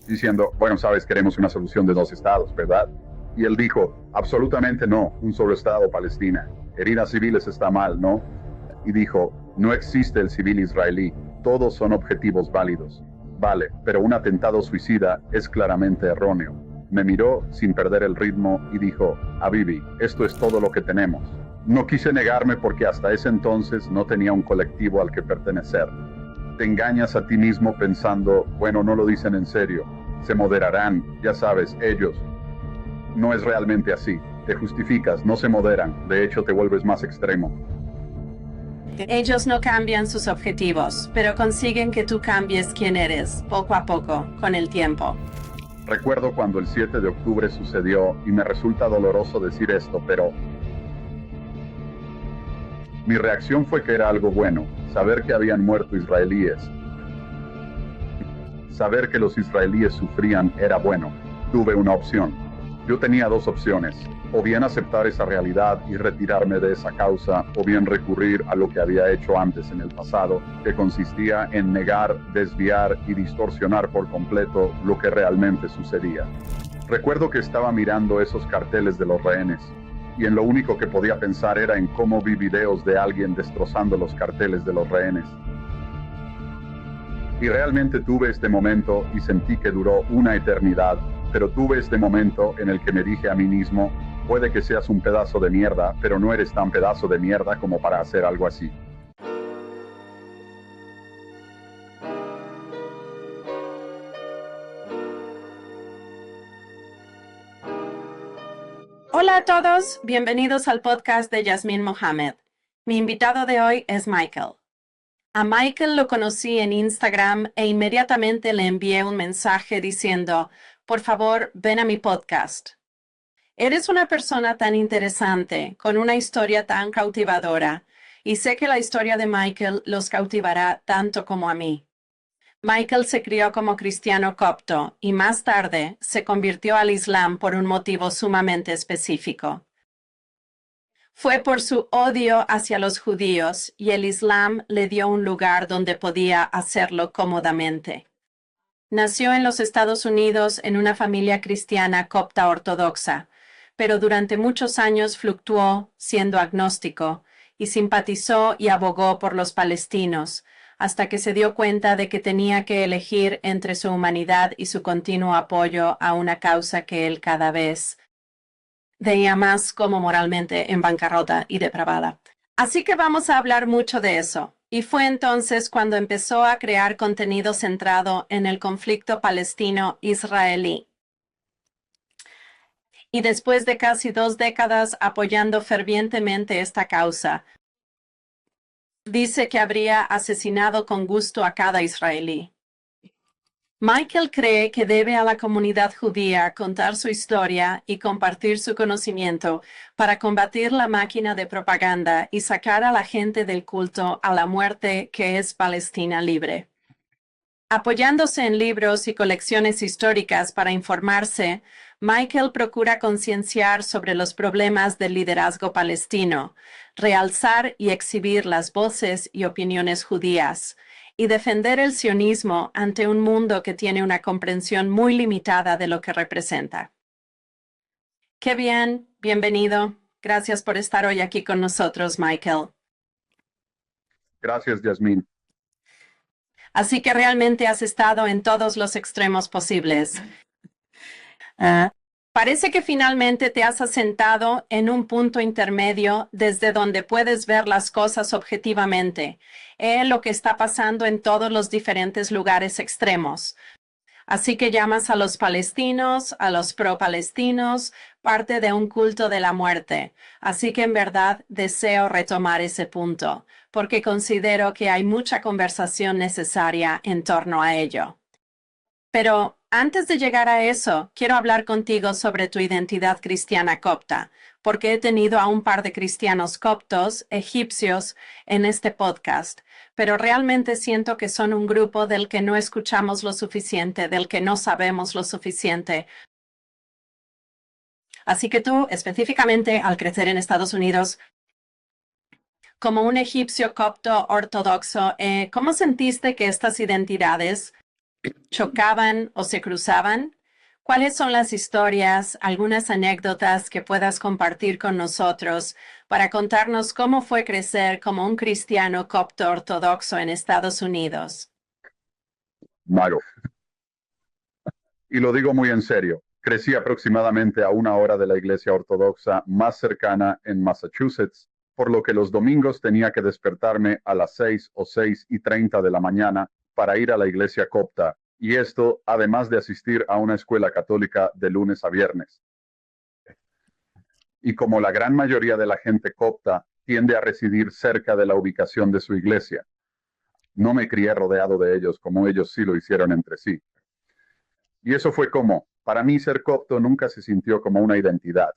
diciendo, bueno, sabes, queremos una solución de dos estados, ¿verdad? Y él dijo, absolutamente no, un solo estado, Palestina. Herir a civiles está mal, ¿no? Y dijo, no existe el civil israelí, todos son objetivos válidos. Vale, pero un atentado suicida es claramente erróneo. Me miró sin perder el ritmo y dijo, Habibi, esto es todo lo que tenemos. No quise negarme porque hasta ese entonces no tenía un colectivo al que pertenecer. Te engañas a ti mismo pensando, bueno, no lo dicen en serio, se moderarán, ya sabes, ellos. No es realmente así, te justificas, no se moderan, de hecho te vuelves más extremo. Ellos no cambian sus objetivos, pero consiguen que tú cambies quién eres, poco a poco, con el tiempo. Recuerdo cuando el 7 de octubre sucedió y me resulta doloroso decir esto, pero mi reacción fue que era algo bueno, saber que habían muerto israelíes. Saber que los israelíes sufrían era bueno. Tuve una opción. Yo tenía dos opciones, o bien aceptar esa realidad y retirarme de esa causa, o bien recurrir a lo que había hecho antes en el pasado, que consistía en negar, desviar y distorsionar por completo lo que realmente sucedía. Recuerdo que estaba mirando esos carteles de los rehenes, y en lo único que podía pensar era en cómo vi videos de alguien destrozando los carteles de los rehenes. Y realmente tuve este momento y sentí que duró una eternidad, pero tuve este momento en el que me dije a mí mismo, puede que seas un pedazo de mierda, pero no eres tan pedazo de mierda como para hacer algo así. Hola a todos, bienvenidos al podcast de Yasmín Mohamed. Mi invitado de hoy es Michael. A Michael lo conocí en Instagram e inmediatamente le envié un mensaje diciendo, por favor, ven a mi podcast. Eres una persona tan interesante, con una historia tan cautivadora, y sé que la historia de Michael los cautivará tanto como a mí. Michael se crió como cristiano copto y más tarde se convirtió al Islam por un motivo sumamente específico. Fue por su odio hacia los judíos y el Islam le dio un lugar donde podía hacerlo cómodamente. Nació en los Estados Unidos en una familia cristiana copta ortodoxa, pero durante muchos años fluctuó siendo agnóstico y simpatizó y abogó por los palestinos, hasta que se dio cuenta de que tenía que elegir entre su humanidad y su continuo apoyo a una causa que él cada vez veía más como moralmente en bancarrota y depravada. Así que vamos a hablar mucho de eso. Y fue entonces cuando empezó a crear contenido centrado en el conflicto palestino-israelí. Y después de casi 2 décadas apoyando fervientemente esta causa, dice que habría asesinado con gusto a cada israelí. Michael cree que debe a la comunidad judía contar su historia y compartir su conocimiento para combatir la máquina de propaganda y sacar a la gente del culto a la muerte que es Palestina libre. Apoyándose en libros y colecciones históricas para informarse, Michael procura concienciar sobre los problemas del liderazgo palestino, realzar y exhibir las voces y opiniones judías, y defender el sionismo ante un mundo que tiene una comprensión muy limitada de lo que representa. Qué bien, bienvenido. Gracias por estar hoy aquí con nosotros, Michael. Gracias, Yasmín. Así que realmente has estado en todos los extremos posibles. Parece que finalmente te has asentado en un punto intermedio desde donde puedes ver las cosas objetivamente, lo que está pasando en todos los diferentes lugares extremos. Así que llamas a los palestinos, a los pro-palestinos, parte de un culto de la muerte. Así que en verdad deseo retomar ese punto, porque considero que hay mucha conversación necesaria en torno a ello. Pero antes de llegar a eso, quiero hablar contigo sobre tu identidad cristiana copta, porque he tenido a un par de cristianos coptos egipcios en este podcast, pero realmente siento que son un grupo del que no escuchamos lo suficiente, del que no sabemos lo suficiente. Así que tú, específicamente al crecer en Estados Unidos, como un egipcio copto ortodoxo, ¿cómo sentiste que estas identidades ¿Chocaban o se cruzaban? ¿Cuáles son las historias, algunas anécdotas que puedas compartir con nosotros para contarnos cómo fue crecer como un cristiano copto ortodoxo en Estados Unidos? Mago. Y lo digo muy en serio. Crecí aproximadamente a 1 hora de la iglesia ortodoxa más cercana en Massachusetts, por lo que los domingos tenía que despertarme a las 6 o 6:30 de la mañana para ir a la iglesia copta, y esto además de asistir a una escuela católica de lunes a viernes. Y como la gran mayoría de la gente copta tiende a residir cerca de la ubicación de su iglesia, no me crié rodeado de ellos como ellos sí lo hicieron entre sí. Y eso fue como, para mí ser copto nunca se sintió como una identidad,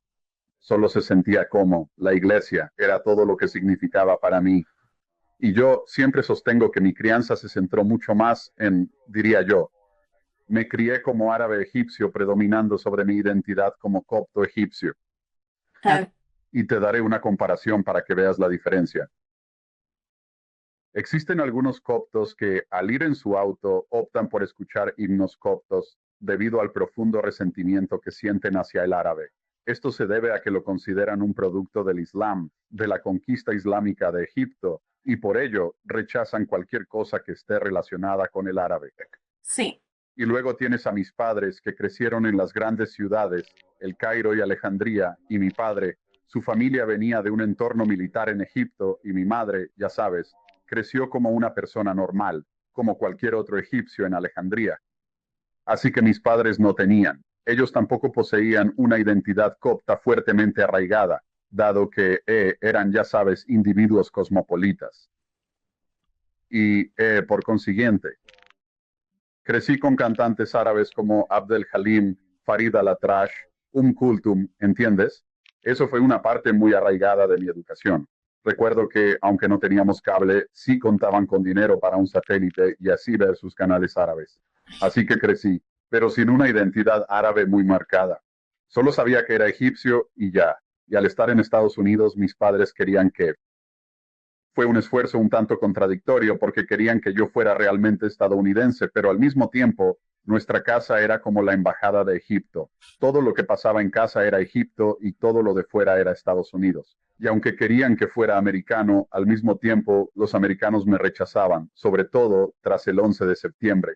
solo se sentía como la iglesia era todo lo que significaba para mí. Y yo siempre sostengo que mi crianza se centró mucho más en, diría yo, me crié como árabe egipcio predominando sobre mi identidad como copto egipcio. Y te daré una comparación para que veas la diferencia. Existen algunos coptos que al ir en su auto optan por escuchar himnos coptos debido al profundo resentimiento que sienten hacia el árabe. Esto se debe a que lo consideran un producto del Islam, de la conquista islámica de Egipto, y por ello rechazan cualquier cosa que esté relacionada con el árabe. Sí. Y luego tienes a mis padres que crecieron en las grandes ciudades, El Cairo y Alejandría, y mi padre, su familia venía de un entorno militar en Egipto, y mi madre, ya sabes, creció como una persona normal, como cualquier otro egipcio en Alejandría. Así que mis padres no tenían. Ellos tampoco poseían una identidad copta fuertemente arraigada, dado que eran, ya sabes, individuos cosmopolitas. Y por consiguiente, crecí con cantantes árabes como Abdel Halim, Farid al-Atrash, Kulthum, ¿entiendes? Eso fue una parte muy arraigada de mi educación. Recuerdo que, aunque no teníamos cable, sí contaban con dinero para un satélite y así ver sus canales árabes. Así que crecí, pero sin una identidad árabe muy marcada. Solo sabía que era egipcio y ya. Y al estar en Estados Unidos, mis padres querían que fue un esfuerzo un tanto contradictorio porque querían que yo fuera realmente estadounidense, pero al mismo tiempo nuestra casa era como la embajada de Egipto. Todo lo que pasaba en casa era Egipto y todo lo de fuera era Estados Unidos. Y aunque querían que fuera americano, al mismo tiempo los americanos me rechazaban, sobre todo tras el 11 de septiembre.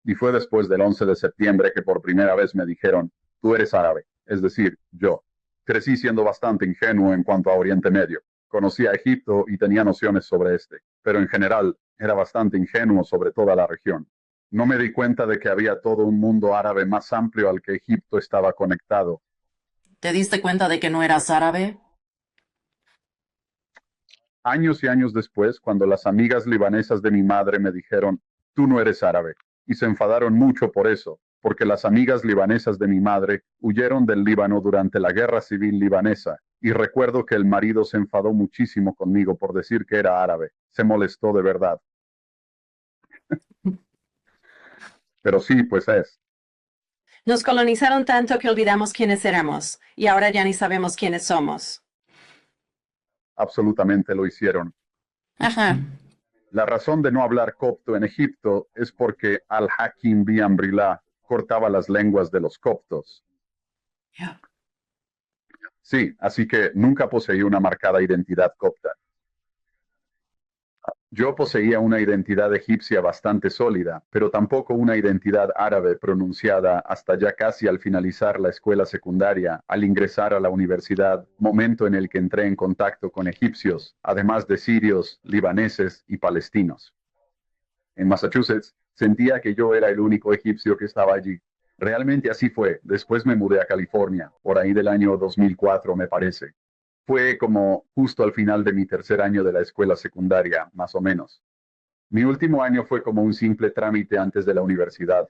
Y fue después del 11 de septiembre que por primera vez me dijeron, tú eres árabe, es decir, yo. Crecí siendo bastante ingenuo en cuanto a Oriente Medio. Conocía Egipto y tenía nociones sobre este, pero en general era bastante ingenuo sobre toda la región. No me di cuenta de que había todo un mundo árabe más amplio al que Egipto estaba conectado. ¿Te diste cuenta de que no eras árabe? Años y años después, cuando las amigas libanesas de mi madre me dijeron, tú no eres árabe, y se enfadaron mucho por eso, porque las amigas libanesas de mi madre huyeron del Líbano durante la guerra civil libanesa, y recuerdo que el marido se enfadó muchísimo conmigo por decir que era árabe, se molestó de verdad. Pero sí, pues es. Nos colonizaron tanto que olvidamos quiénes éramos y ahora ya ni sabemos quiénes somos. Absolutamente lo hicieron. Ajá. La razón de no hablar copto en Egipto es porque Al-Hakim bi Amrillah cortaba las lenguas de los coptos. Sí, así que nunca poseí una marcada identidad copta. Yo poseía una identidad egipcia bastante sólida, pero tampoco una identidad árabe pronunciada hasta ya casi al finalizar la escuela secundaria, al ingresar a la universidad, momento en el que entré en contacto con egipcios, además de sirios, libaneses y palestinos. En Massachusetts, sentía que yo era el único egipcio que estaba allí. Realmente así fue. Después me mudé a California, por ahí del año 2004, me parece. Fue como justo al final de mi tercer año de la escuela secundaria, más o menos. Mi último año fue como un simple trámite antes de la universidad.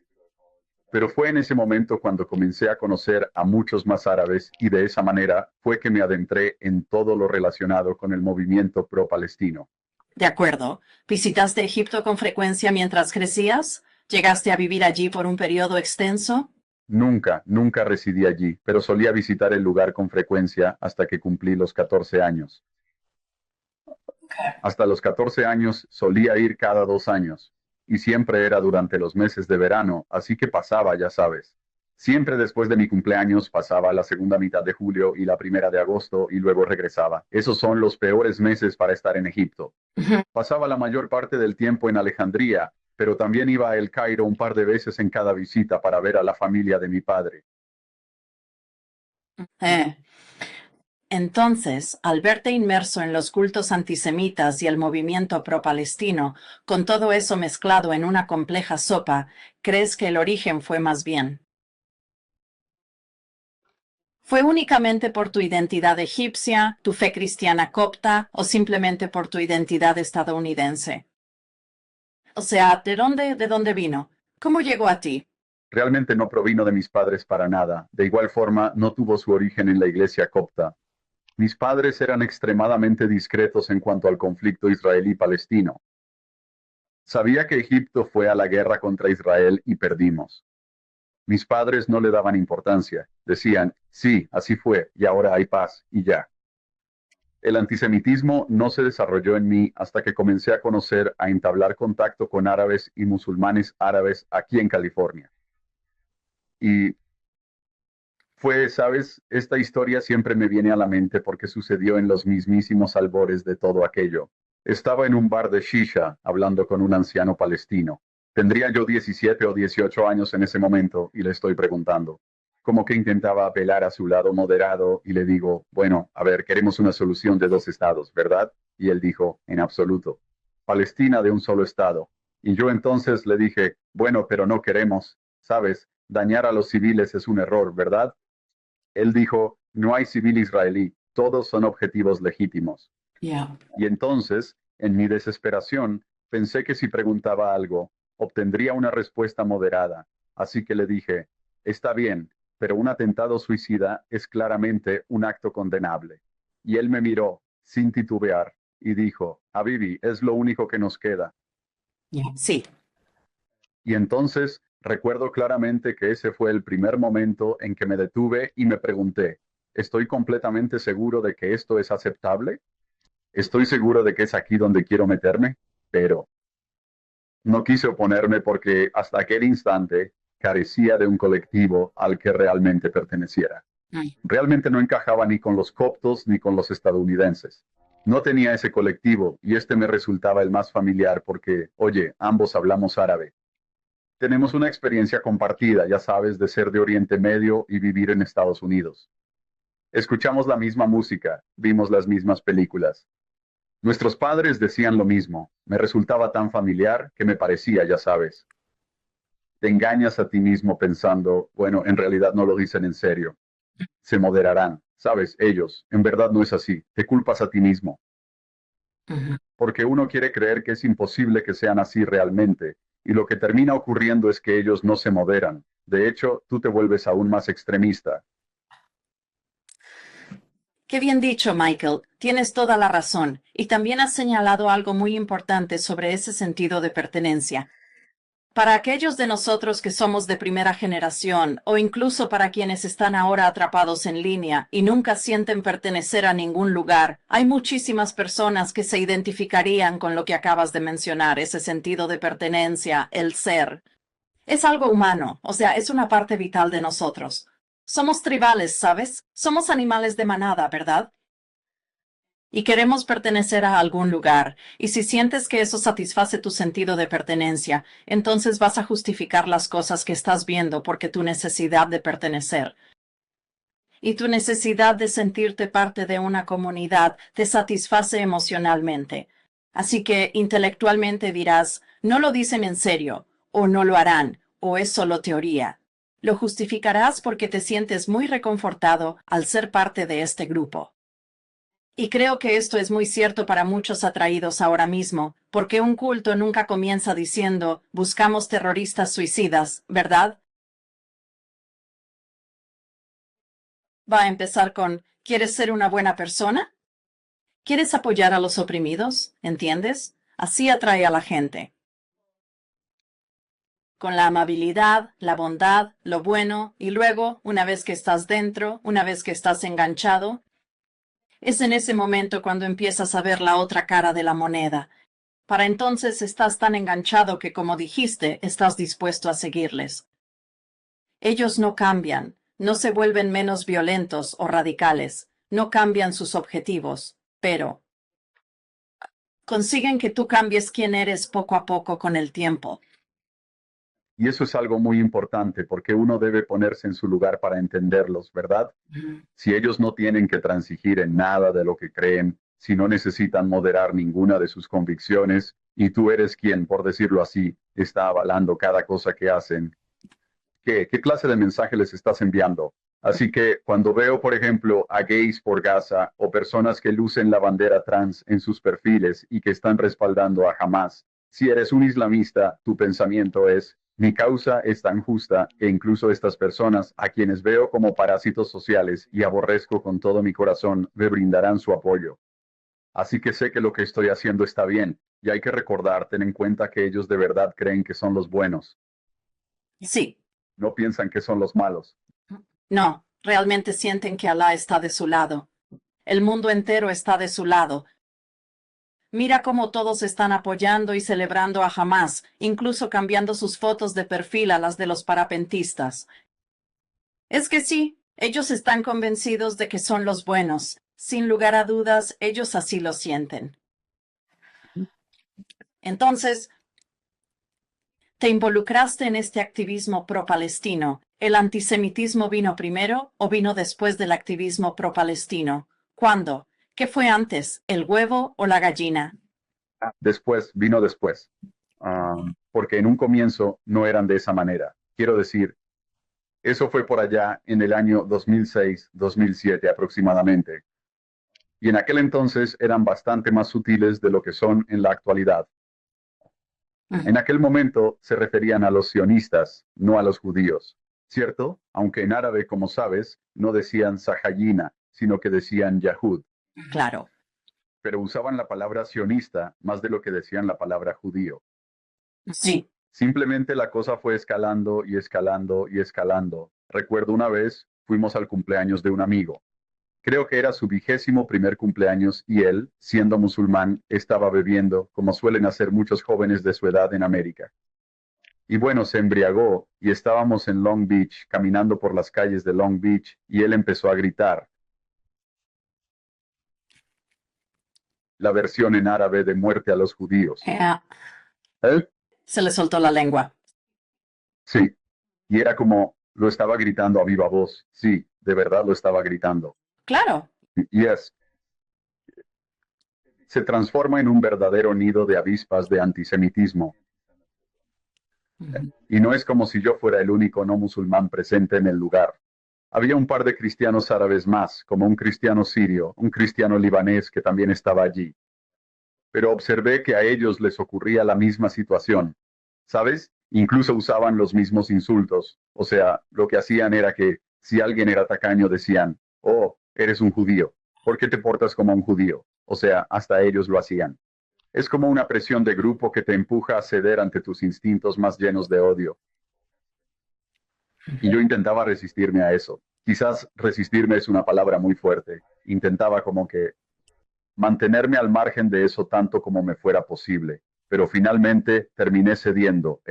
Pero fue en ese momento cuando comencé a conocer a muchos más árabes y de esa manera fue que me adentré en todo lo relacionado con el movimiento pro-palestino. De acuerdo. ¿Visitaste Egipto con frecuencia mientras crecías? ¿Llegaste a vivir allí por un periodo extenso? Nunca residí allí, pero solía visitar el lugar con frecuencia hasta que cumplí los 14 años. Hasta los 14 años solía ir cada 2 años. y siempre era durante los meses de verano, así que pasaba, ya sabes. Siempre después de mi cumpleaños pasaba la segunda mitad de julio y la primera de agosto y luego regresaba. Esos son los peores meses para estar en Egipto. Ujú. Pasaba la mayor parte del tiempo en Alejandría, pero también iba a El Cairo un par de veces en cada visita para ver a la familia de mi padre. Eh, Entonces, al verte inmerso en los cultos antisemitas y el movimiento pro-palestino, con todo eso mezclado en una compleja sopa, ¿crees que el origen fue más bien? ¿Fue únicamente por tu identidad egipcia, tu fe cristiana copta o simplemente por tu identidad estadounidense? O sea, de dónde vino? ¿Cómo llegó a ti? Realmente no provino de mis padres para nada. De igual forma, no tuvo su origen en la iglesia copta. Mis padres eran extremadamente discretos en cuanto al conflicto israelí-palestino. Sabía que Egipto fue a la guerra contra Israel y perdimos. Mis padres no le daban importancia. Decían, sí, así fue, y ahora hay paz, y ya. El antisemitismo no se desarrolló en mí hasta que comencé a conocer, a entablar contacto con árabes y musulmanes árabes aquí en California. Y sabes, esta historia siempre me viene a la mente porque sucedió en los mismísimos albores de todo aquello. Estaba en un bar de shisha hablando con un anciano palestino. Tendría yo 17 o 18 años en ese momento y le estoy preguntando. Como que intentaba apelar a su lado moderado y le digo, bueno, a ver, queremos una solución de dos estados, ¿verdad? Y él dijo, en absoluto. Palestina de un solo estado. Y yo entonces le dije, bueno, pero no queremos, ¿sabes? Dañar a los civiles es un error, ¿verdad? Él dijo, no hay civil israelí, todos son objetivos legítimos. ya. Y entonces, en mi desesperación, pensé que si preguntaba algo, obtendría una respuesta moderada. Así que le dije, está bien, pero un atentado suicida es claramente un acto condenable. Y él me miró, sin titubear, y dijo, Habibi, es lo único que nos queda. Ya. Sí. Y entonces recuerdo claramente que ese fue el primer momento en que me detuve y me pregunté, ¿estoy completamente seguro de que esto es aceptable? ¿Estoy seguro de que es aquí donde quiero meterme? Pero no quise oponerme porque hasta aquel instante carecía de un colectivo al que realmente perteneciera. Mm. Realmente no encajaba ni con los coptos ni con los estadounidenses. No tenía ese colectivo y este me resultaba el más familiar porque, oye, ambos hablamos árabe. Tenemos una experiencia compartida, ya sabes, de ser de Oriente Medio y vivir en Estados Unidos. Escuchamos la misma música, vimos las mismas películas. Nuestros padres decían lo mismo. Me resultaba tan familiar que me parecía, ya sabes. Te engañas a ti mismo pensando, bueno, en realidad no lo dicen en serio. Se moderarán, sabes, ellos. En verdad no es así. Te culpas a ti mismo. Ujú. Porque uno quiere creer que es imposible que sean así realmente, y lo que termina ocurriendo es que ellos no se moderan. De hecho, tú te vuelves aún más extremista. Qué bien dicho, Michael. Tienes toda la razón. Y también has señalado algo muy importante sobre ese sentido de pertenencia. Para aquellos de nosotros que somos de primera generación, o incluso para quienes están ahora atrapados en línea y nunca sienten pertenecer a ningún lugar, hay muchísimas personas que se identificarían con lo que acabas de mencionar, ese sentido de pertenencia, el ser. Es algo humano, o sea, es una parte vital de nosotros. Somos tribales, ¿sabes? Somos animales de manada, ¿verdad? Y queremos pertenecer a algún lugar, y si sientes que eso satisface tu sentido de pertenencia, entonces vas a justificar las cosas que estás viendo porque tu necesidad de pertenecer y tu necesidad de sentirte parte de una comunidad te satisface emocionalmente. Así que intelectualmente dirás, no lo dicen en serio, o no lo harán, o es solo teoría. Lo justificarás porque te sientes muy reconfortado al ser parte de este grupo. Y creo que esto es muy cierto para muchos atraídos ahora mismo, porque un culto nunca comienza diciendo, buscamos terroristas suicidas, ¿verdad? Va a empezar con, ¿quieres ser una buena persona? ¿Quieres apoyar a los oprimidos? ¿Entiendes? Así atrae a la gente. Con la amabilidad, la bondad, lo bueno, y luego, una vez que estás dentro, una vez que estás enganchado, es en ese momento cuando empiezas a ver la otra cara de la moneda. Para entonces estás tan enganchado que, como dijiste, estás dispuesto a seguirles. Ellos no cambian, no se vuelven menos violentos o radicales, no cambian sus objetivos, pero consiguen que tú cambies quién eres poco a poco con el tiempo. Y eso es algo muy importante porque uno debe ponerse en su lugar para entenderlos, ¿verdad? Si ellos no tienen que transigir en nada de lo que creen, si no necesitan moderar ninguna de sus convicciones, y tú eres quien, por decirlo así, está avalando cada cosa que hacen, ¿qué clase de mensaje les estás enviando? Así que cuando veo, por ejemplo, a gays por Gaza o personas que lucen la bandera trans en sus perfiles y que están respaldando a Hamas, si eres un islamista, tu pensamiento es: mi causa es tan justa que incluso estas personas, a quienes veo como parásitos sociales y aborrezco con todo mi corazón, me brindarán su apoyo. Así que sé que lo que estoy haciendo está bien, y hay que recordar, ten en cuenta que ellos de verdad creen que son los buenos, Sí, no piensan que son los malos. no, realmente sienten que Alá está de su lado. El mundo entero está de su lado. Mira cómo todos están apoyando y celebrando a Hamas, incluso cambiando sus fotos de perfil a las de los parapentistas. Es que sí, ellos están convencidos de que son los buenos. Sin lugar a dudas, ellos así lo sienten. Entonces, ¿te involucraste en este activismo pro-palestino? ¿El antisemitismo vino primero o vino después del activismo pro-palestino? ¿Cuándo? ¿Qué fue antes, el huevo o la gallina? Después, vino después. Porque en un comienzo no eran de esa manera. Quiero decir, eso fue por allá en el año 2006, 2007 aproximadamente. Y en aquel entonces eran bastante más sutiles de lo que son en la actualidad. En aquel momento se referían a los sionistas, no a los judíos, ¿cierto? Aunque en árabe, como sabes, no decían sahayina, sino que decían Yahud. Claro. Pero usaban la palabra sionista más de lo que decían la palabra judío. Sí. Simplemente la cosa fue escalando y escalando y escalando. Recuerdo una vez, fuimos al cumpleaños de un amigo. Creo que era su 21º cumpleaños y él, siendo musulmán, estaba bebiendo, como suelen hacer muchos jóvenes de su edad en América. Y bueno, se embriagó y estábamos en Long Beach, caminando por las calles de Long Beach, y él empezó a gritar la versión en árabe de muerte a los judíos. ¿Eh? Se le soltó la lengua. Sí. Y era como, lo estaba gritando a viva voz. Sí, de verdad lo estaba gritando. Claro. Yes. Se transforma en un verdadero nido de avispas de antisemitismo. Y no es como si yo fuera el único no musulmán presente en el lugar. Había un par de cristianos árabes más, como un cristiano sirio, un cristiano libanés que también estaba allí. Pero observé que a ellos les ocurría la misma situación. ¿Sabes? Incluso usaban los mismos insultos. O sea, lo que hacían era que, si alguien era tacaño, decían: oh, eres un judío. ¿Por qué te portas como un judío? O sea, hasta ellos lo hacían. Es como una presión de grupo que te empuja a ceder ante tus instintos más llenos de odio. Y yo intentaba resistirme a eso. Quizás resistirme es una palabra muy fuerte. Intentaba como que mantenerme al margen de eso tanto como me fuera posible. Pero finalmente terminé cediendo,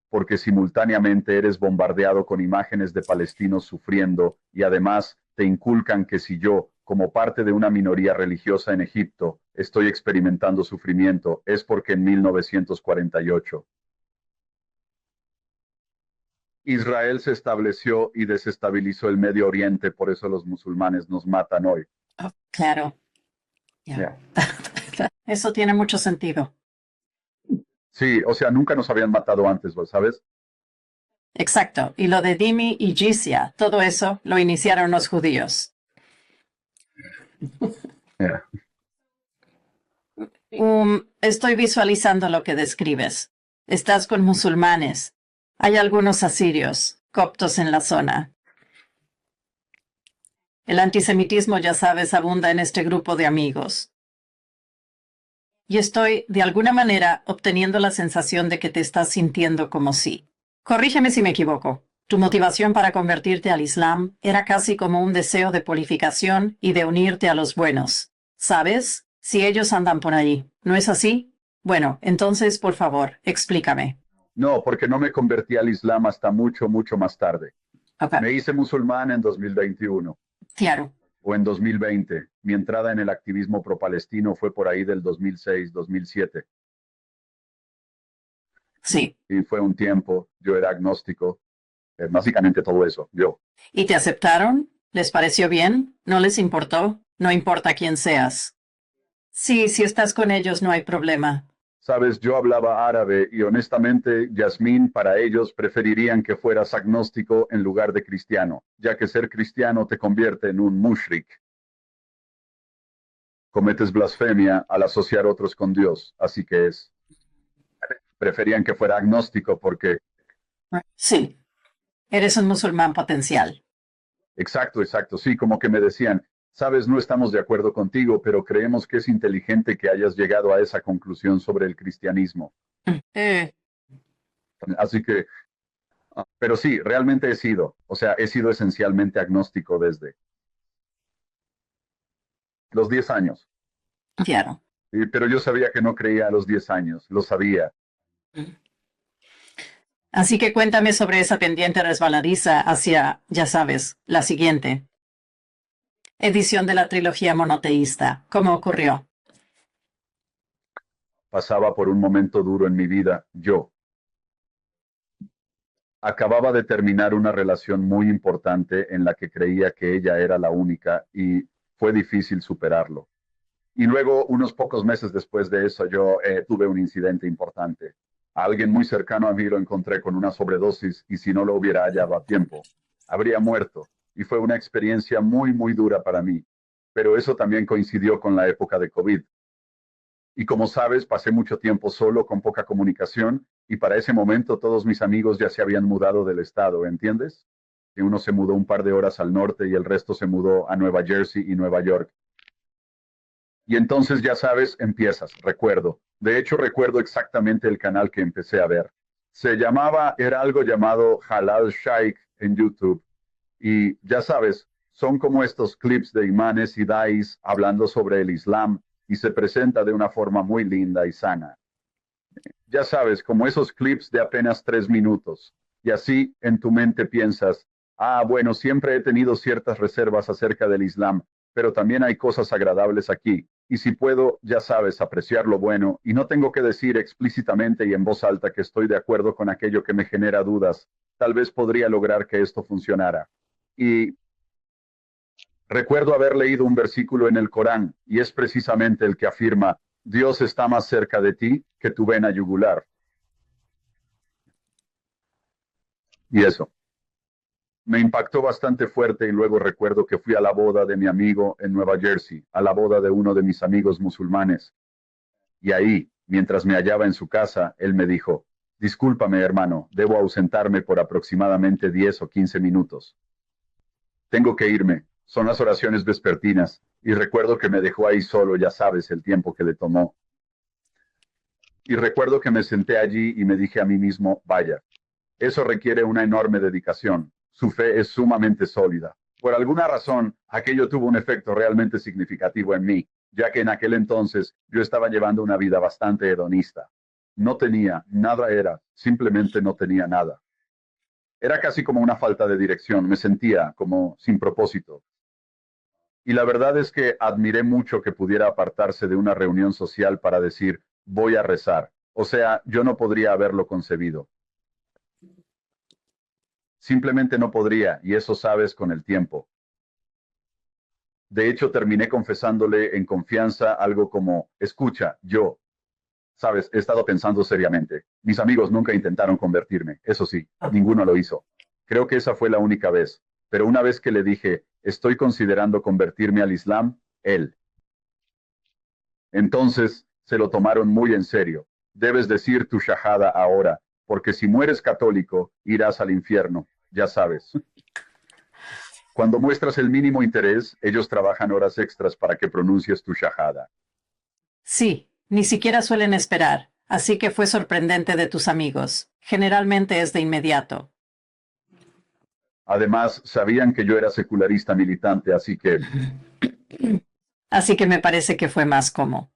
porque simultáneamente eres bombardeado con imágenes de palestinos sufriendo y además te inculcan que si yo, como parte de una minoría religiosa en Egipto, estoy experimentando sufrimiento, es porque en 1948 Israel se estableció y desestabilizó el Medio Oriente, por eso los musulmanes nos matan hoy. Oh, claro. Yeah. Eso tiene mucho sentido. Sí, o sea, nunca nos habían matado antes, ¿sabes? Exacto. Y lo de Dimi y Jizya, todo eso lo iniciaron los judíos. Yeah. Estoy visualizando lo que describes. Estás con musulmanes. Hay algunos asirios, coptos en la zona. El antisemitismo, ya sabes, abunda en este grupo de amigos. Y estoy, de alguna manera, obteniendo la sensación de que te estás sintiendo como sí. Corrígeme si me equivoco. Tu motivación para convertirte al Islam era casi como un deseo de purificación y de unirte a los buenos. ¿Sabes? Si ellos andan por allí. ¿No es así? Bueno, entonces, por favor, explícame. No, porque no me convertí al Islam hasta mucho, mucho más tarde. Ok, Me hice musulmán en 2021 claro. o en 2020. Mi entrada en el activismo pro-palestino fue por ahí del 2006, 2007. Sí. Y fue un tiempo, yo era agnóstico, básicamente todo eso, yo. ¿Y te aceptaron? ¿Les pareció bien? ¿No les importó? No importa quién seas. Sí, si estás con ellos no hay problema. Sabes, yo hablaba árabe y honestamente, Yasmín, para ellos preferirían que fueras agnóstico en lugar de cristiano, ya que ser cristiano te convierte en un mushrik. Cometes blasfemia al asociar otros con Dios, así que preferían que fuera agnóstico porque, Sí, eres un musulmán potencial. exacto, exacto, sí, como que me decían, sabes, no estamos de acuerdo contigo, pero creemos que es inteligente que hayas llegado a esa conclusión sobre el cristianismo. Eh, Así que, pero sí, realmente he sido, o sea, he sido esencialmente agnóstico desde los 10 años. claro. Pero yo sabía que no creía a los 10 años, lo sabía. Así que cuéntame sobre esa pendiente resbaladiza hacia, ya sabes, la siguiente edición de la trilogía monoteísta. ¿Cómo ocurrió? Pasaba por un momento duro en mi vida, yo. Acababa de terminar una relación muy importante en la que creía que ella era la única y fue difícil superarlo. Y luego, unos pocos meses después de eso, yo tuve un incidente importante. A alguien muy cercano a mí lo encontré con una sobredosis y si no lo hubiera hallado a tiempo, habría muerto. Y fue una experiencia muy, muy dura para mí. Pero eso también coincidió con la época de COVID. Y como sabes, pasé mucho tiempo solo, con poca comunicación, y para ese momento todos mis amigos ya se habían mudado del estado, ¿entiendes? Que uno se mudó un par de horas al norte y el resto se mudó a Nueva Jersey y Nueva York. Y entonces, ya sabes, empiezas, recuerdo. De hecho, recuerdo exactamente el canal que empecé a ver. Era algo llamado Halal Shaikh en YouTube. Y ya sabes, son como estos clips de imanes y dais hablando sobre el Islam y se presenta de una forma muy linda y sana. Ya sabes, como esos clips de apenas 3 minutos. Y así en tu mente piensas, ah, bueno, siempre he tenido ciertas reservas acerca del Islam, pero también hay cosas agradables aquí. Y si puedo, ya sabes, apreciar lo bueno, y no tengo que decir explícitamente y en voz alta que estoy de acuerdo con aquello que me genera dudas, tal vez podría lograr que esto funcionara. Y recuerdo haber leído un versículo en el Corán, y es precisamente el que afirma, Dios está más cerca de ti que tu vena yugular. Y eso me impactó bastante fuerte y luego recuerdo que fui a la boda de mi amigo en Nueva Jersey, a la boda de uno de mis amigos musulmanes. Y ahí, mientras me hallaba en su casa, él me dijo, discúlpame hermano, debo ausentarme por aproximadamente 10 o 15 minutos. Tengo que irme, son las oraciones vespertinas, y recuerdo que me dejó ahí solo, ya sabes, el tiempo que le tomó. Y recuerdo que me senté allí y me dije a mí mismo, vaya, eso requiere una enorme dedicación. Su fe es sumamente sólida. Por alguna razón, aquello tuvo un efecto realmente significativo en mí, ya que en aquel entonces yo estaba llevando una vida bastante hedonista. No tenía, nada era, simplemente no tenía nada. Era casi como una falta de dirección, me sentía como sin propósito. Y la verdad es que admiré mucho que pudiera apartarse de una reunión social para decir, voy a rezar. O sea, yo no podría haberlo concebido. Simplemente no podría, y eso sabes con el tiempo. De hecho, terminé confesándole en confianza algo como, escucha, yo, sabes, he estado pensando seriamente. Mis amigos nunca intentaron convertirme, eso sí, ninguno lo hizo. Creo que esa fue la única vez. Pero una vez que le dije, estoy considerando convertirme al Islam, él. Entonces, se lo tomaron muy en serio. Debes decir tu shahada ahora, porque si mueres católico, irás al infierno, ya sabes. Cuando muestras el mínimo interés, ellos trabajan horas extras para que pronuncies tu shahada. Sí, ni siquiera suelen esperar, así que fue sorprendente de tus amigos. Generalmente es de inmediato. Además, sabían que yo era secularista militante, así que Así que me parece que fue más como.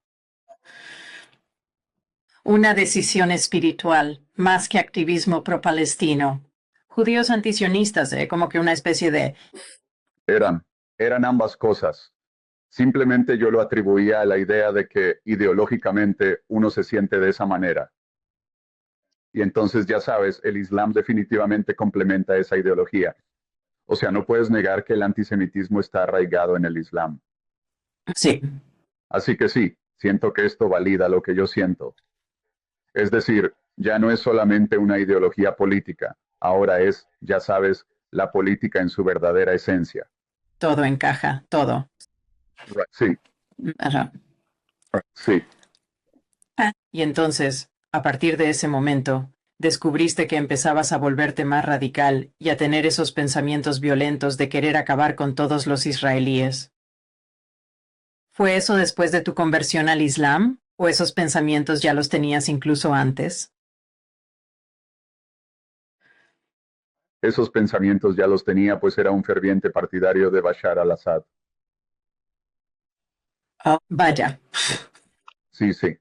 Una decisión espiritual, más que activismo pro-palestino. Judíos antisionistas, como que una especie de... Eran ambas cosas. Simplemente yo lo atribuía a la idea de que ideológicamente uno se siente de esa manera. Y entonces, ya sabes, el Islam definitivamente complementa esa ideología. O sea, no puedes negar que el antisemitismo está arraigado en el Islam. Sí. Así que sí, siento que esto valida lo que yo siento. Es decir, ya no es solamente una ideología política, ahora es, ya sabes, la política en su verdadera esencia. Todo encaja, todo. Sí, Ajá. sí. Y entonces, a partir de ese momento, descubriste que empezabas a volverte más radical y a tener esos pensamientos violentos de querer acabar con todos los israelíes. ¿Fue eso después de tu conversión al Islam? ¿O esos pensamientos ya los tenías incluso antes? Esos pensamientos ya los tenía, pues era un ferviente partidario de Bashar al-Assad. Oh, vaya. Sí, sí.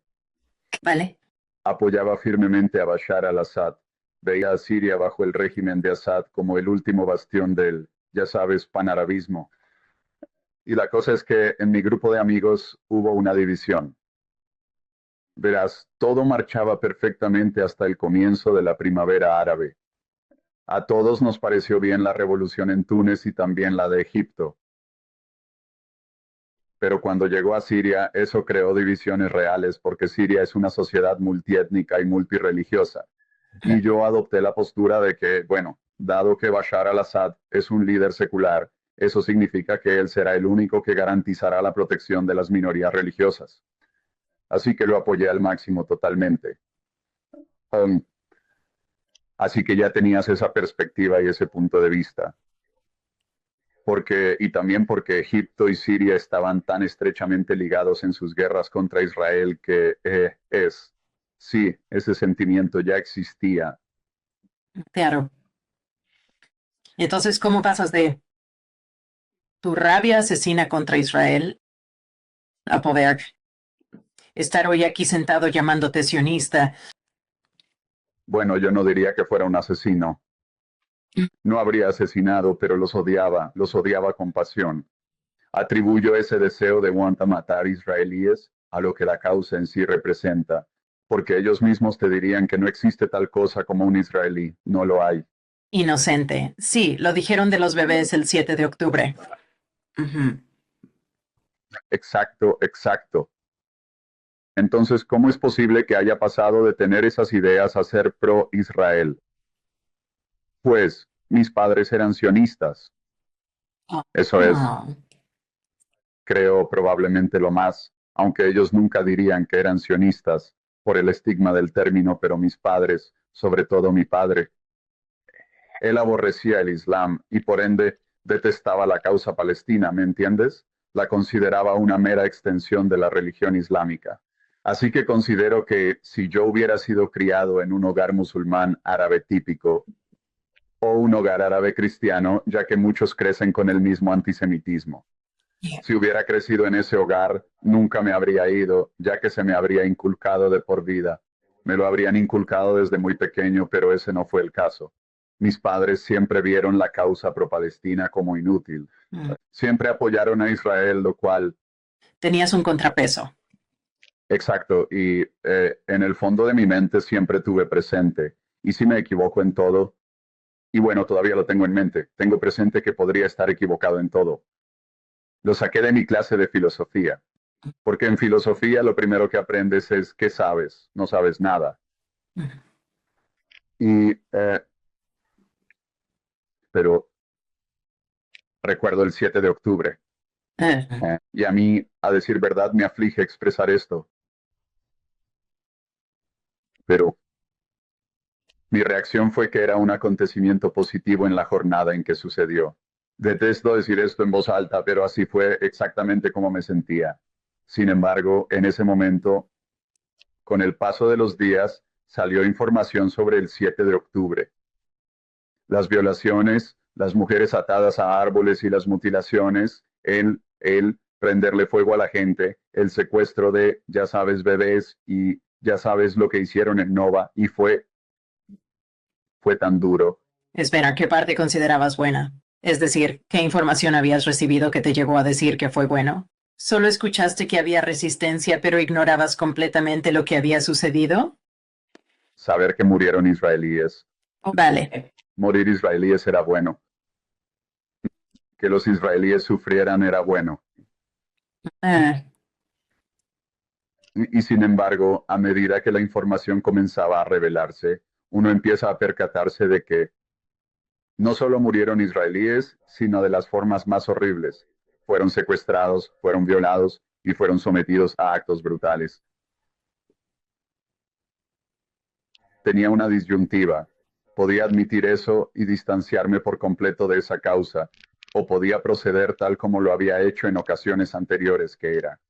Vale. Apoyaba firmemente a Bashar al-Assad. Veía a Siria bajo el régimen de Assad como el último bastión del, ya sabes, panarabismo. Y la cosa es que en mi grupo de amigos hubo una división. Verás, todo marchaba perfectamente hasta el comienzo de la primavera árabe. A todos nos pareció bien la revolución en Túnez y también la de Egipto. Pero cuando llegó a Siria, eso creó divisiones reales porque Siria es una sociedad multiétnica y multireligiosa. Y yo adopté la postura de que, bueno, dado que Bashar al-Assad es un líder secular, eso significa que él será el único que garantizará la protección de las minorías religiosas. Así que lo apoyé al máximo totalmente. Um, Así que ya tenías esa perspectiva y ese punto de vista. Y también porque Egipto y Siria estaban tan estrechamente ligados en sus guerras contra Israel que sí, ese sentimiento ya existía. Claro. Entonces, ¿cómo pasas de tu rabia asesina contra Israel a poder estar hoy aquí sentado llamándote sionista? Bueno, yo no diría que fuera un asesino. No habría asesinado, pero los odiaba con pasión. Atribuyo ese deseo de Wanta matar israelíes a lo que la causa en sí representa, porque ellos mismos te dirían que no existe tal cosa como un israelí, no lo hay. Inocente. Sí, lo dijeron de los bebés el 7 de octubre. Ujú. Exacto, exacto. Entonces, ¿cómo es posible que haya pasado de tener esas ideas a ser pro-Israel? Pues, mis padres eran sionistas. Eso es, Ah, creo, probablemente lo más, aunque ellos nunca dirían que eran sionistas por el estigma del término, pero mis padres, sobre todo mi padre, él aborrecía el Islam y por ende detestaba la causa palestina, ¿me entiendes? La consideraba una mera extensión de la religión islámica. Así que considero que si yo hubiera sido criado en un hogar musulmán árabe típico o un hogar árabe cristiano, ya que muchos crecen con el mismo antisemitismo, si hubiera crecido en ese hogar, nunca me habría ido, ya que se me habría inculcado de por vida. Me lo habrían inculcado desde muy pequeño, pero ese no fue el caso. Mis padres siempre vieron la causa pro-palestina como inútil. Siempre apoyaron a Israel, lo cual, tenías un contrapeso. exacto, y en el fondo de mi mente siempre tuve presente. Y si me equivoco en todo, y bueno, todavía lo tengo en mente, tengo presente que podría estar equivocado en todo. Lo saqué de mi clase de filosofía. Porque en filosofía lo primero que aprendes es qué sabes, no sabes nada. Y, pero recuerdo el 7 de octubre. Y a mí, a decir verdad, me aflige expresar esto. Pero mi reacción fue que era un acontecimiento positivo en la jornada en que sucedió. Detesto decir esto en voz alta, pero así fue exactamente como me sentía. Sin embargo, en ese momento, con el paso de los días, salió información sobre el 7 de octubre. Las violaciones, las mujeres atadas a árboles y las mutilaciones, el prenderle fuego a la gente, el secuestro de, ya sabes, bebés y Ya sabes lo que hicieron en Nova y fue tan duro. Espera, ¿qué parte considerabas buena? Es decir, ¿qué información habías recibido que te llevó a decir que fue bueno? ¿Solo escuchaste que había resistencia, pero ignorabas completamente lo que había sucedido? Saber que murieron israelíes. Vale. Morir israelíes era bueno. Que los israelíes sufrieran era bueno. Ah, Y sin embargo, a medida que la información comenzaba a revelarse, uno empieza a percatarse de que no solo murieron israelíes, sino de las formas más horribles. Fueron secuestrados, fueron violados y fueron sometidos a actos brutales. Tenía una disyuntiva. Podía admitir eso y distanciarme por completo de esa causa, o podía proceder tal como lo había hecho en ocasiones anteriores, que era,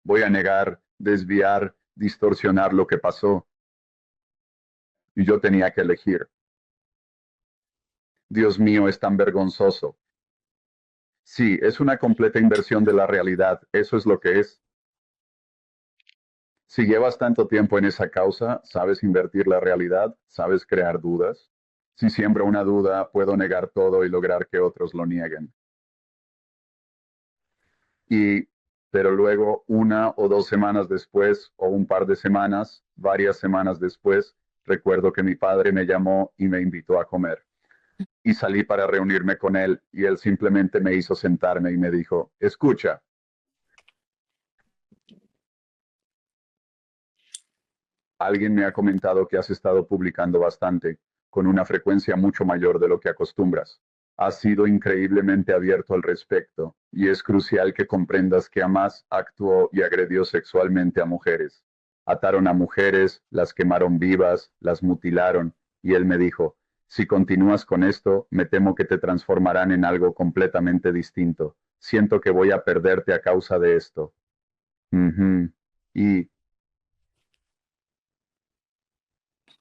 voy a negar, desviar, distorsionar lo que pasó, y yo tenía que elegir. Dios mío, es tan vergonzoso. Sí, es una completa inversión de la realidad, eso es lo que es. Si llevas tanto tiempo en esa causa, sabes invertir la realidad, sabes crear dudas. Si siembro una duda, puedo negar todo y lograr que otros lo nieguen. Y, pero luego, 1 o 2 semanas después, o un par de semanas, varias semanas después, recuerdo que mi padre me llamó y me invitó a comer. Y salí para reunirme con él y él simplemente me hizo sentarme y me dijo, escucha, alguien me ha comentado que has estado publicando bastante, con una frecuencia mucho mayor de lo que acostumbras. Has sido increíblemente abierto al respecto, y es crucial que comprendas que Hamas actuó y agredió sexualmente a mujeres. Ataron a mujeres, las quemaron vivas, las mutilaron, y él me dijo, si continúas con esto, me temo que te transformarán en algo completamente distinto. Siento que voy a perderte a causa de esto. Ujú. Y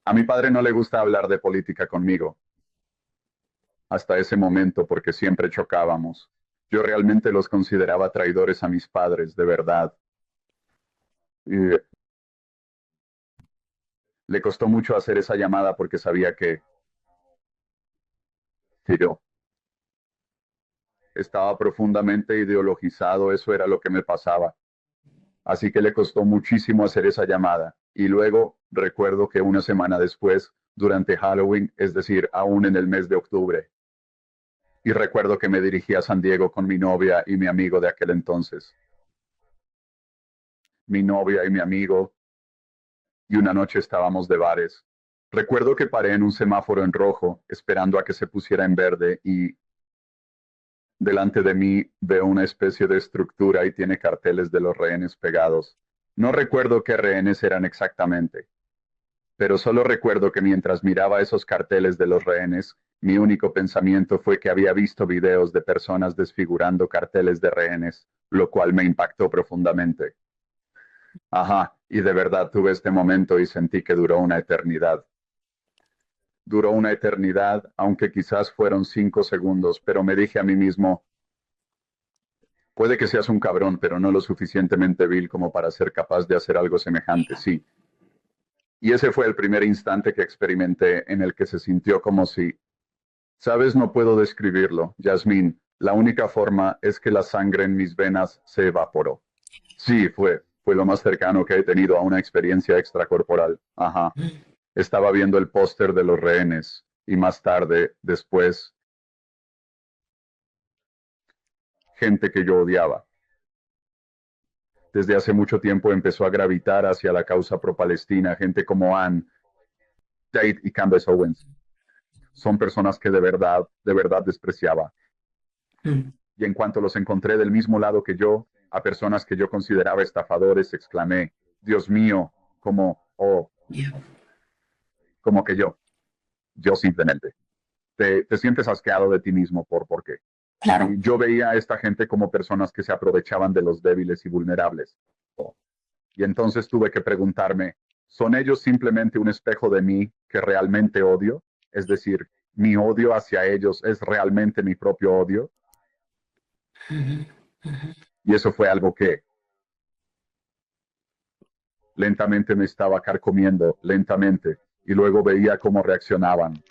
a mi padre no le gusta hablar de política conmigo, hasta ese momento, porque siempre chocábamos. Yo realmente los consideraba traidores a mis padres, de verdad. Y le costó mucho hacer esa llamada porque sabía que yo estaba profundamente ideologizado, eso era lo que me pasaba. Así que le costó muchísimo hacer esa llamada. Y luego recuerdo que 1 semana después, durante Halloween, es decir, aún en el mes de octubre, y recuerdo que me dirigí a San Diego con mi novia y mi amigo de aquel entonces. Mi novia y mi amigo, y una noche estábamos de bares. Recuerdo que paré en un semáforo en rojo, esperando a que se pusiera en verde, y delante de mí veo una especie de estructura y tiene carteles de los rehenes pegados. No recuerdo qué rehenes eran exactamente, pero solo recuerdo que mientras miraba esos carteles de los rehenes, mi único pensamiento fue que había visto videos de personas desfigurando carteles de rehenes, lo cual me impactó profundamente. Ajá, y de verdad tuve este momento y sentí que duró una eternidad. Duró una eternidad, aunque quizás fueron 5 segundos, pero me dije a mí mismo, puede que seas un cabrón, pero no lo suficientemente vil como para ser capaz de hacer algo semejante, sí. Y ese fue el primer instante que experimenté en el que se sintió como si, sabes, no puedo describirlo, Yasmín, la única forma es que la sangre en mis venas se evaporó. Sí, fue lo más cercano que he tenido a una experiencia extracorporal. Ajá. Estaba viendo el póster de los rehenes y más tarde, después, gente que yo odiaba. Desde hace mucho tiempo empezó a gravitar hacia la causa pro-palestina, gente como Anne, Tate y Candace Owens. Son personas que de verdad despreciaba. mm, Y en cuanto los encontré del mismo lado que yo, a personas que yo consideraba estafadores, exclamé, Dios mío, oh, ya, como que yo simplemente. Te sientes asqueado de ti mismo por qué. claro. Y yo veía a esta gente como personas que se aprovechaban de los débiles y vulnerables. Y entonces tuve que preguntarme, ¿son ellos simplemente un espejo de mí que realmente odio? Es decir, ¿mi odio hacia ellos es realmente mi propio odio? Ujú, ujú. Y eso fue algo que Lentamente me estaba carcomiendo, lentamente, y luego veía cómo reaccionaban.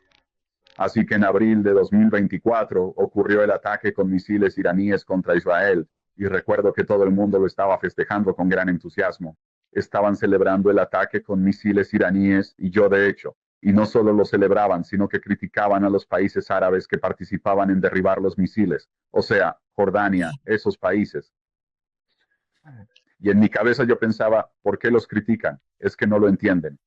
Así que en abril de 2024 ocurrió el ataque con misiles iraníes contra Israel, y recuerdo que todo el mundo lo estaba festejando con gran entusiasmo. Estaban celebrando el ataque con misiles iraníes y yo de hecho, y no solo lo celebraban, sino que criticaban a los países árabes que participaban en derribar los misiles, o sea, Jordania, esos países. Y en mi cabeza yo pensaba, ¿por qué los critican? Es que no lo entienden.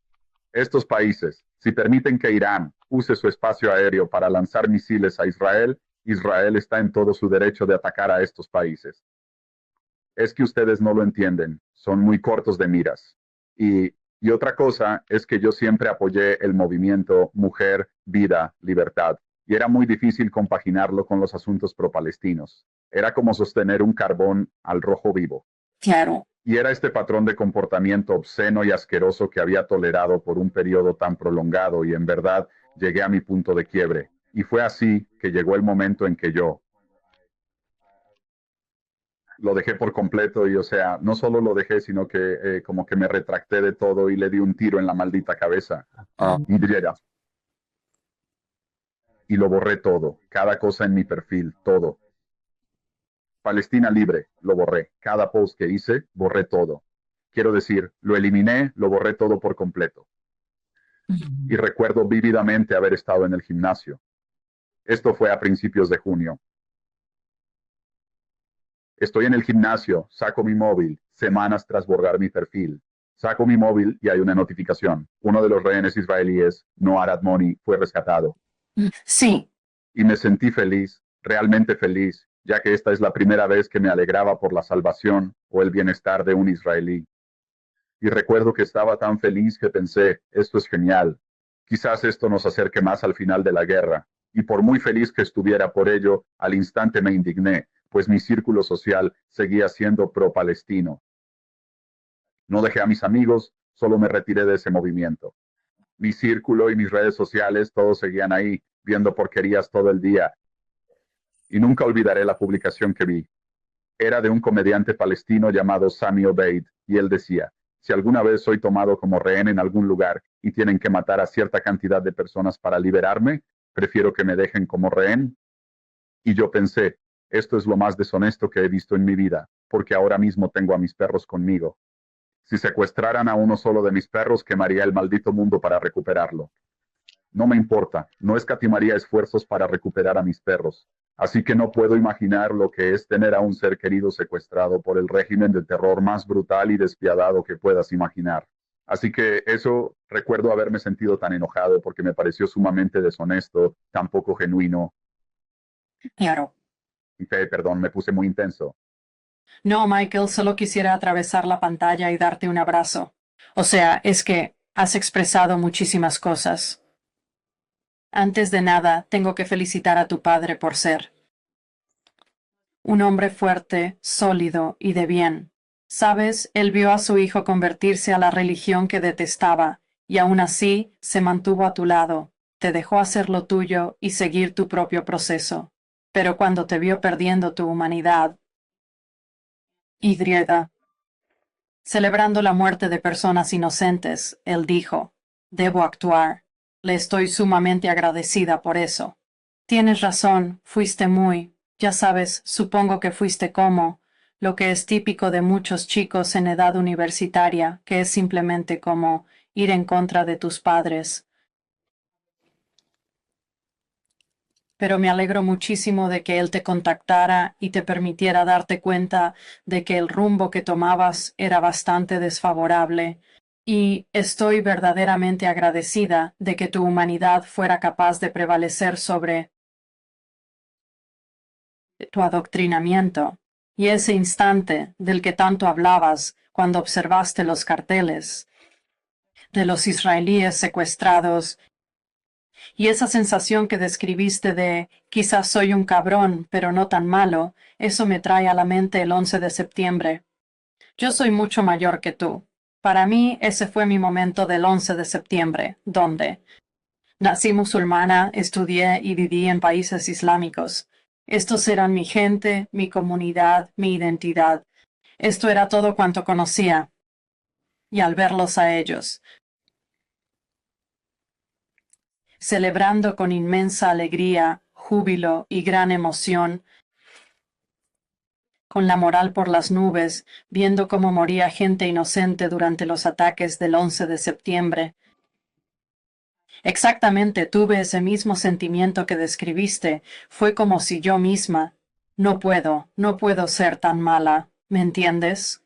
Estos países, si permiten que Irán use su espacio aéreo para lanzar misiles a Israel, Israel está en todo su derecho de atacar a estos países. Es que ustedes no lo entienden, son muy cortos de miras. Y otra cosa es que yo siempre apoyé el movimiento Mujer, Vida, Libertad, y era muy difícil compaginarlo con los asuntos pro-palestinos. Era como sostener un carbón al rojo vivo. Claro. Y era este patrón de comportamiento obsceno y asqueroso que había tolerado por un periodo tan prolongado y en verdad llegué a mi punto de quiebre. Y fue así que llegó el momento en que yo lo dejé por completo y o sea, no solo lo dejé, sino que como que me retracté de todo y le di un tiro en la maldita cabeza. Y lo borré todo, cada cosa en mi perfil, todo. Palestina libre, lo borré. Cada post que hice, borré todo. Quiero decir, lo eliminé, lo borré todo por completo. Y recuerdo vívidamente haber estado en el gimnasio. Esto fue a principios de junio. Estoy en el gimnasio, saco mi móvil, semanas tras borrar mi perfil. Saco mi móvil y hay una notificación. Uno de los rehenes israelíes, Noah Admoni, fue rescatado. Sí. Y me sentí feliz, realmente feliz, ya que esta es la primera vez que me alegraba por la salvación o el bienestar de un israelí. Y recuerdo que estaba tan feliz que pensé, esto es genial. Quizás esto nos acerque más al final de la guerra. Y por muy feliz que estuviera por ello, al instante me indigné, pues mi círculo social seguía siendo pro-palestino. No dejé a mis amigos, solo me retiré de ese movimiento. Mi círculo y mis redes sociales, todos seguían ahí, viendo porquerías todo el día. Y nunca olvidaré la publicación que vi. Era de un comediante palestino llamado Sami Obeid, y él decía, si alguna vez soy tomado como rehén en algún lugar y tienen que matar a cierta cantidad de personas para liberarme, prefiero que me dejen como rehén. Y yo pensé, esto es lo más deshonesto que he visto en mi vida, porque ahora mismo tengo a mis perros conmigo. Si secuestraran a uno solo de mis perros, quemaría el maldito mundo para recuperarlo. No me importa, no escatimaría esfuerzos para recuperar a mis perros. Así que no puedo imaginar lo que es tener a un ser querido secuestrado por el régimen de terror más brutal y despiadado que puedas imaginar. Así que eso, recuerdo haberme sentido tan enojado porque me pareció sumamente deshonesto, tan poco genuino. Claro. Perdón, me puse muy intenso. No, Michael, solo quisiera atravesar la pantalla y darte un abrazo. O sea, es que has expresado muchísimas cosas. Antes de nada, tengo que felicitar a tu padre por ser un hombre fuerte, sólido y de bien. Sabes, él vio a su hijo convertirse a la religión que detestaba, y aún así se mantuvo a tu lado, te dejó hacer lo tuyo y seguir tu propio proceso. Pero cuando te vio perdiendo tu humanidad, celebrando la muerte de personas inocentes, él dijo, debo actuar. Le estoy sumamente agradecida por eso. Tienes razón, fuiste muy, ya sabes, supongo que fuiste como, lo que es típico de muchos chicos en edad universitaria, que es simplemente como ir en contra de tus padres. Pero me alegro muchísimo de que él te contactara y te permitiera darte cuenta de que el rumbo que tomabas era bastante desfavorable, y estoy verdaderamente agradecida de que tu humanidad fuera capaz de prevalecer sobre tu adoctrinamiento, y ese instante del que tanto hablabas cuando observaste los carteles de los israelíes secuestrados, y esa sensación que describiste de quizás soy un cabrón, pero no tan malo, eso me trae a la mente el 11 de septiembre. Yo soy mucho mayor que tú. Para mí ese fue mi momento del 11 de septiembre, donde nací musulmana, estudié y viví en países islámicos. Estos eran mi gente, mi comunidad, mi identidad. Esto era todo cuanto conocía. y al verlos a ellos, celebrando con inmensa alegría, júbilo y gran emoción, con la moral por las nubes, viendo cómo moría gente inocente durante los ataques del 11 de septiembre. Exactamente tuve ese mismo sentimiento que describiste. Fue como si yo misma. No puedo ser tan mala, ¿me entiendes?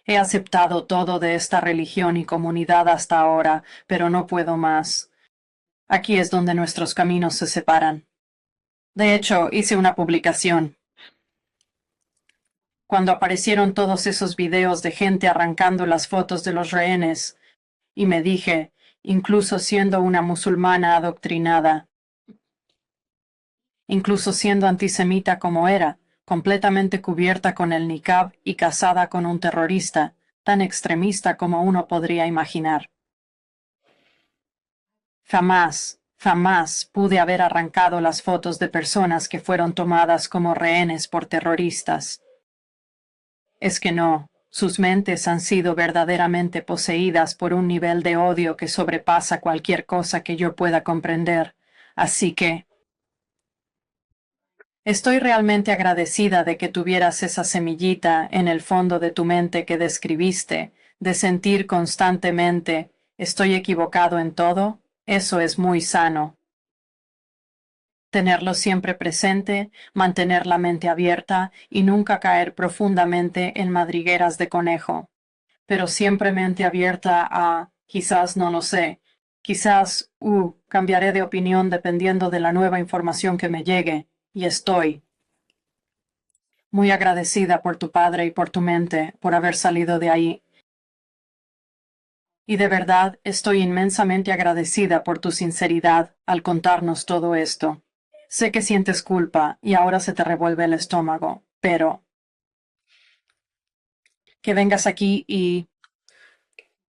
He aceptado todo de esta religión y comunidad hasta ahora, pero no puedo más. Aquí es donde nuestros caminos se separan. De hecho, hice una publicación. Cuando aparecieron todos esos videos de gente arrancando las fotos de los rehenes, y me dije, incluso siendo una musulmana adoctrinada, incluso siendo antisemita como era, completamente cubierta con el niqab y casada con un terrorista, tan extremista como uno podría imaginar. Jamás pude haber arrancado las fotos de personas que fueron tomadas como rehenes por terroristas. Es que no, sus mentes han sido verdaderamente poseídas por un nivel de odio que sobrepasa cualquier cosa que yo pueda comprender. Así que estoy realmente agradecida de que tuvieras esa semillita en el fondo de tu mente que describiste, de sentir constantemente, ¿estoy equivocado en todo? Eso es muy sano. Tenerlo siempre presente, mantener la mente abierta y nunca caer profundamente en madrigueras de conejo. Pero siempre mente abierta a, quizás no lo sé, quizás, cambiaré de opinión dependiendo de la nueva información que me llegue, y estoy muy agradecida por tu padre y por tu mente, por haber salido de ahí. Y de verdad estoy inmensamente agradecida por tu sinceridad al contarnos todo esto. Sé que sientes culpa y ahora se te revuelve el estómago, pero que vengas aquí y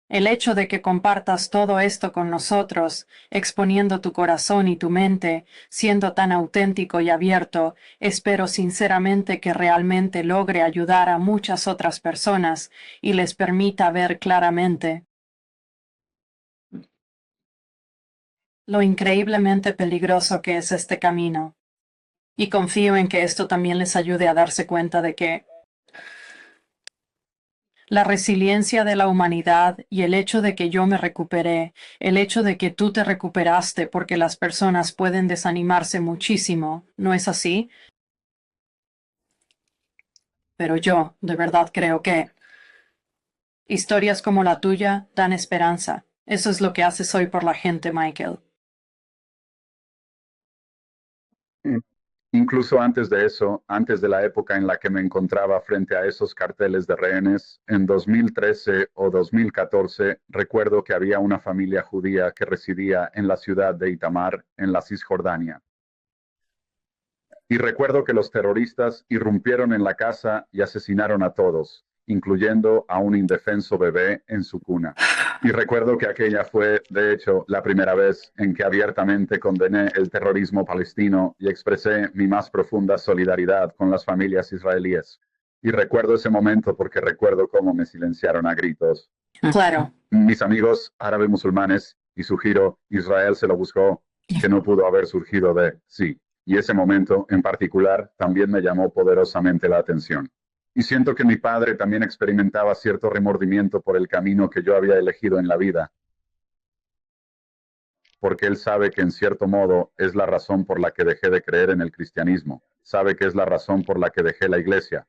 el hecho de que compartas todo esto con nosotros, exponiendo tu corazón y tu mente, siendo tan auténtico y abierto, espero sinceramente que realmente logre ayudar a muchas otras personas y les permita ver claramente lo increíblemente peligroso que es este camino. Y confío en que esto también les ayude a darse cuenta de que la resiliencia de la humanidad y el hecho de que yo me recuperé, el hecho de que tú te recuperaste porque las personas pueden desanimarse muchísimo, ¿no es así? Pero yo, de verdad creo que historias como la tuya dan esperanza. Eso es lo que haces hoy por la gente, Michael. Incluso antes de eso, antes de la época en la que me encontraba frente a esos carteles de rehenes, en 2013 o 2014, recuerdo que había una familia judía que residía en la ciudad de Itamar, en la Cisjordania. Y recuerdo que los terroristas irrumpieron en la casa y asesinaron a todos, incluyendo a un indefenso bebé en su cuna. Y recuerdo que aquella fue, de hecho, la primera vez en que abiertamente condené el terrorismo palestino y expresé mi más profunda solidaridad con las familias israelíes. Y recuerdo ese momento porque recuerdo cómo me silenciaron a gritos. Claro. Mis amigos árabes musulmanes y su giro, Israel se lo buscó, que no pudo haber surgido de sí. Y ese momento en particular también me llamó poderosamente la atención. Y siento que mi padre también experimentaba cierto remordimiento por el camino que yo había elegido en la vida, porque él sabe que en cierto modo es la razón por la que dejé de creer en el cristianismo, sabe que es la razón por la que dejé la iglesia.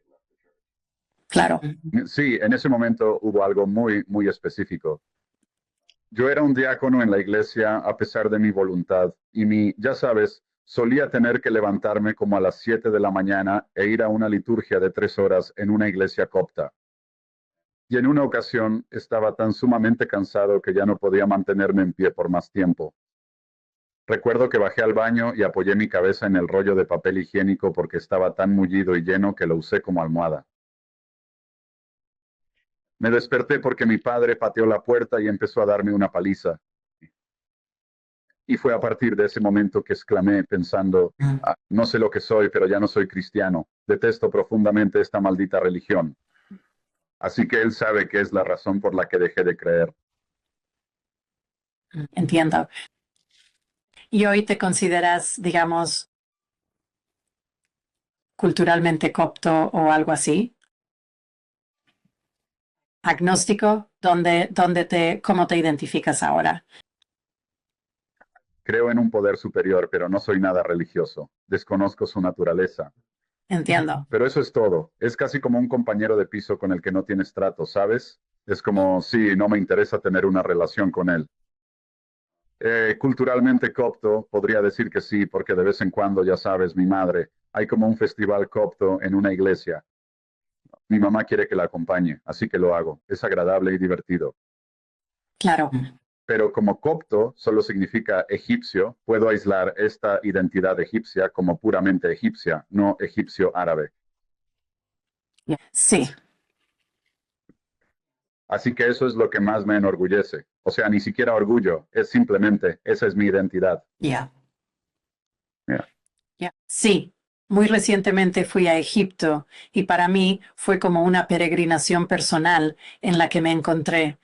Claro. Sí, en ese momento hubo algo muy específico. Yo era un diácono en la iglesia a pesar de mi voluntad y ya sabes, solía tener que levantarme como a las 7 de la mañana e ir a una liturgia de 3 horas en una iglesia copta. Y en una ocasión estaba tan sumamente cansado que ya no podía mantenerme en pie por más tiempo. Recuerdo que bajé al baño y apoyé mi cabeza en el rollo de papel higiénico porque estaba tan mullido y lleno que lo usé como almohada. Me desperté porque mi padre pateó la puerta y empezó a darme una paliza. Y fue a partir de ese momento que exclamé pensando, no sé lo que soy, pero ya no soy cristiano. Detesto profundamente esta maldita religión. Así que él sabe que es la razón por la que dejé de creer. Entiendo. ¿Y hoy te consideras, digamos, culturalmente copto o algo así? ¿Agnóstico? ¿Cómo te identificas ahora? Creo en un poder superior, pero no soy nada religioso. Desconozco su naturaleza. Entiendo. Pero eso es todo. Es casi como un compañero de piso con el que no tienes trato, ¿sabes? Es como, sí, no me interesa tener una relación con él. Culturalmente copto, podría decir que sí, porque de vez en cuando, ya sabes, mi madre, hay como un festival copto en una iglesia. Mi mamá quiere que la acompañe, así que lo hago. Es agradable y divertido. Claro. Pero como copto solo significa egipcio, puedo aislar esta identidad egipcia como puramente egipcia, no egipcio árabe. Sí, Así que eso es lo que más me enorgullece. O sea, ni siquiera orgullo, es simplemente, esa es mi identidad. ya. Mira, Sí, muy recientemente fui a Egipto y para mí fue como una peregrinación personal en la que me encontré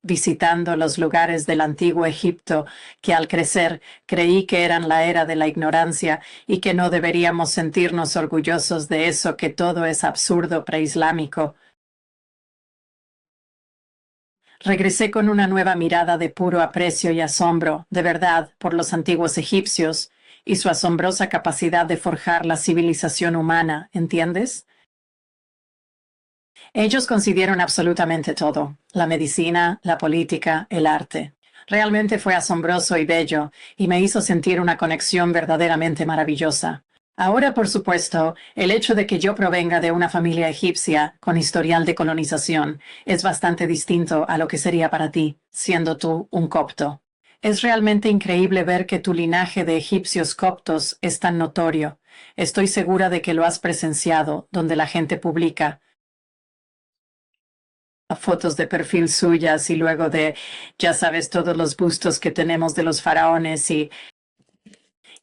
visitando los lugares del antiguo Egipto que al crecer creí que eran la era de la ignorancia y que no deberíamos sentirnos orgullosos de eso, que todo es absurdo preislámico. Regresé con una nueva mirada de puro aprecio y asombro, de verdad, por los antiguos egipcios y su asombrosa capacidad de forjar la civilización humana, ¿entiendes? Ellos consiguieron absolutamente todo, la medicina, la política, el arte. Realmente fue asombroso y bello, y me hizo sentir una conexión verdaderamente maravillosa. Ahora, por supuesto, el hecho de que yo provenga de una familia egipcia con historial de colonización es bastante distinto a lo que sería para ti, siendo tú un copto. Es realmente increíble ver que tu linaje de egipcios coptos es tan notorio. Estoy segura de que lo has presenciado, donde la gente publica fotos de perfil suyas y luego de, ya sabes, todos los bustos que tenemos de los faraones y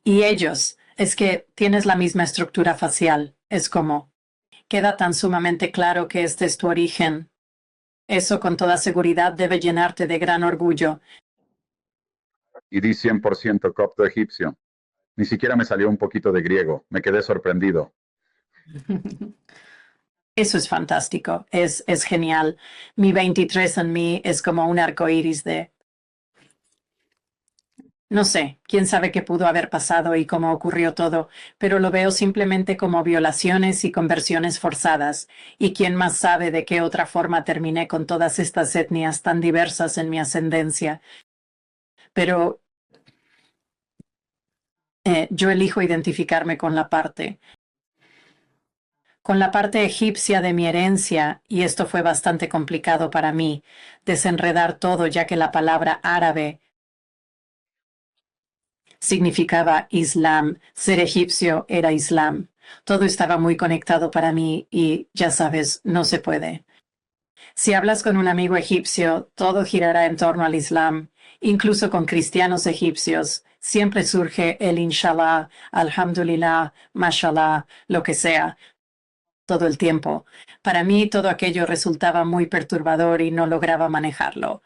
ellos. Es que tienes la misma estructura facial. Es como, queda tan sumamente claro que este es tu origen. Eso con toda seguridad debe llenarte de gran orgullo. y di 100% copto egipcio. Ni siquiera me salió un poquito de griego, me quedé sorprendido. Eso es fantástico, es genial. Mi 23 en mí es como un arco iris de, no sé, quién sabe qué pudo haber pasado y cómo ocurrió todo, pero lo veo simplemente como violaciones y conversiones forzadas. ¿Y quién más sabe de qué otra forma terminé con todas estas etnias tan diversas en mi ascendencia? Pero yo elijo identificarme con la parte egipcia de mi herencia, y esto fue bastante complicado para mí, desenredar todo, ya que la palabra árabe significaba Islam, ser egipcio era Islam. Todo estaba muy conectado para mí y, ya sabes, no se puede. Si hablas con un amigo egipcio, todo girará en torno al Islam. Incluso con cristianos egipcios, siempre surge el inshallah, alhamdulillah, mashallah, lo que sea, todo el tiempo. Para mí todo aquello resultaba muy perturbador y no lograba manejarlo.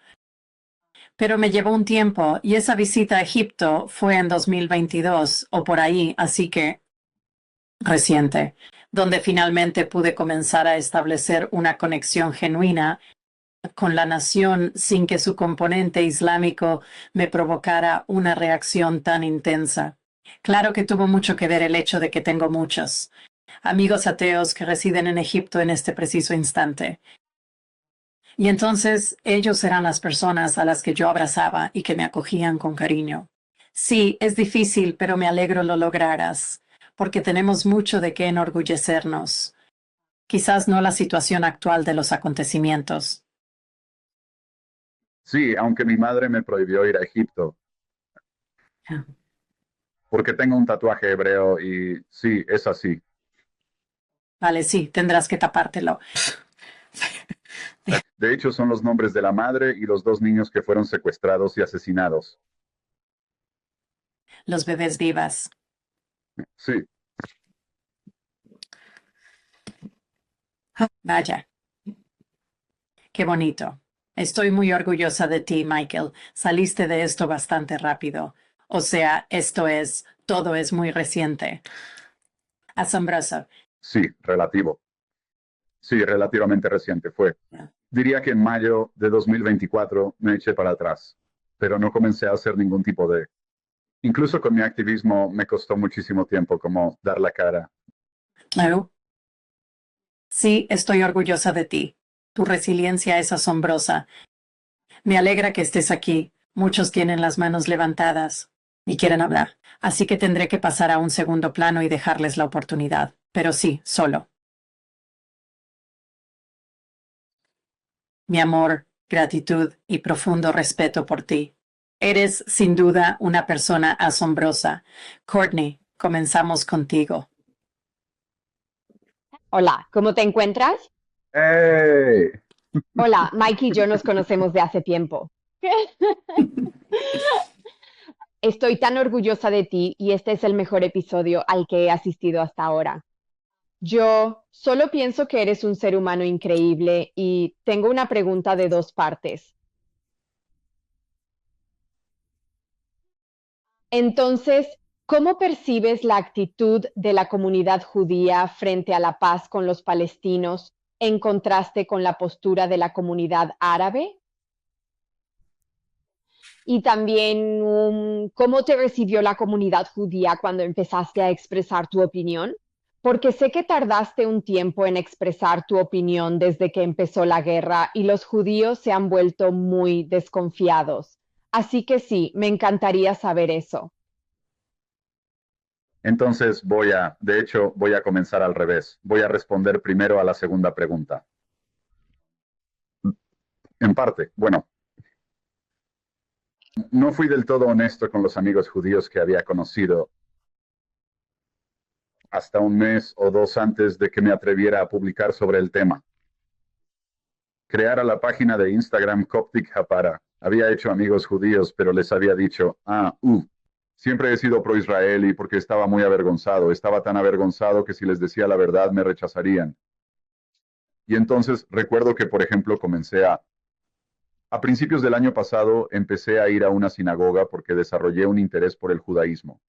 Pero me llevó un tiempo y esa visita a Egipto fue en 2022 o por ahí, así que reciente, donde finalmente pude comenzar a establecer una conexión genuina con la nación sin que su componente islámico me provocara una reacción tan intensa. Claro que tuvo mucho que ver el hecho de que tengo muchos amigos ateos que residen en Egipto en este preciso instante. Y entonces ellos eran las personas a las que yo abrazaba y que me acogían con cariño. Sí, es difícil, pero me alegro lo lograras, porque tenemos mucho de qué enorgullecernos. Quizás no la situación actual de los acontecimientos. Sí, aunque mi madre me prohibió ir a Egipto, porque tengo un tatuaje hebreo y sí, es así. Vale, sí, tendrás que tapártelo. De hecho, son los nombres de la madre y los dos niños que fueron secuestrados y asesinados. Los bebés vivas. Sí, Vaya. Qué bonito. Estoy muy orgullosa de ti, Michael. Saliste de esto bastante rápido. O sea, todo es muy reciente. Asombroso. Sí, relativo. Sí, relativamente reciente fue. Diría que en mayo de 2024 me eché para atrás, pero no comencé a hacer ningún tipo de... Incluso con mi activismo me costó muchísimo tiempo como dar la cara. ¿No? Sí, estoy orgullosa de ti. Tu resiliencia es asombrosa. Me alegra que estés aquí. Muchos tienen las manos levantadas y quieren hablar. Así que tendré que pasar a un segundo plano y dejarles la oportunidad. Pero sí, solo. Mi amor, gratitud y profundo respeto por ti. Eres, sin duda, una persona asombrosa. Courtney, comenzamos contigo. Hola, ¿cómo te encuentras? ¡Hey! Hola, Mike y yo nos conocemos de hace tiempo. Estoy tan orgullosa de ti y este es el mejor episodio al que he asistido hasta ahora. Yo solo pienso que eres un ser humano increíble y tengo una pregunta de dos partes. Entonces, ¿cómo percibes la actitud de la comunidad judía frente a la paz con los palestinos en contraste con la postura de la comunidad árabe? Y también, ¿cómo te recibió la comunidad judía cuando empezaste a expresar tu opinión? Porque sé que tardaste un tiempo en expresar tu opinión desde que empezó la guerra y los judíos se han vuelto muy desconfiados. Así que sí, me encantaría saber eso. Entonces de hecho, voy a comenzar al revés. Voy a responder primero a la segunda pregunta. En parte, bueno, no fui del todo honesto con los amigos judíos que había conocido hasta un mes o dos antes de que me atreviera a publicar sobre el tema. Creara la página de Instagram Coptic Hapara. Había hecho amigos judíos, pero les había dicho, siempre he sido pro-israelí porque estaba muy avergonzado. Estaba tan avergonzado que si les decía la verdad me rechazarían. Y entonces recuerdo que, por ejemplo, a principios del año pasado, empecé a ir a una sinagoga porque desarrollé un interés por el judaísmo.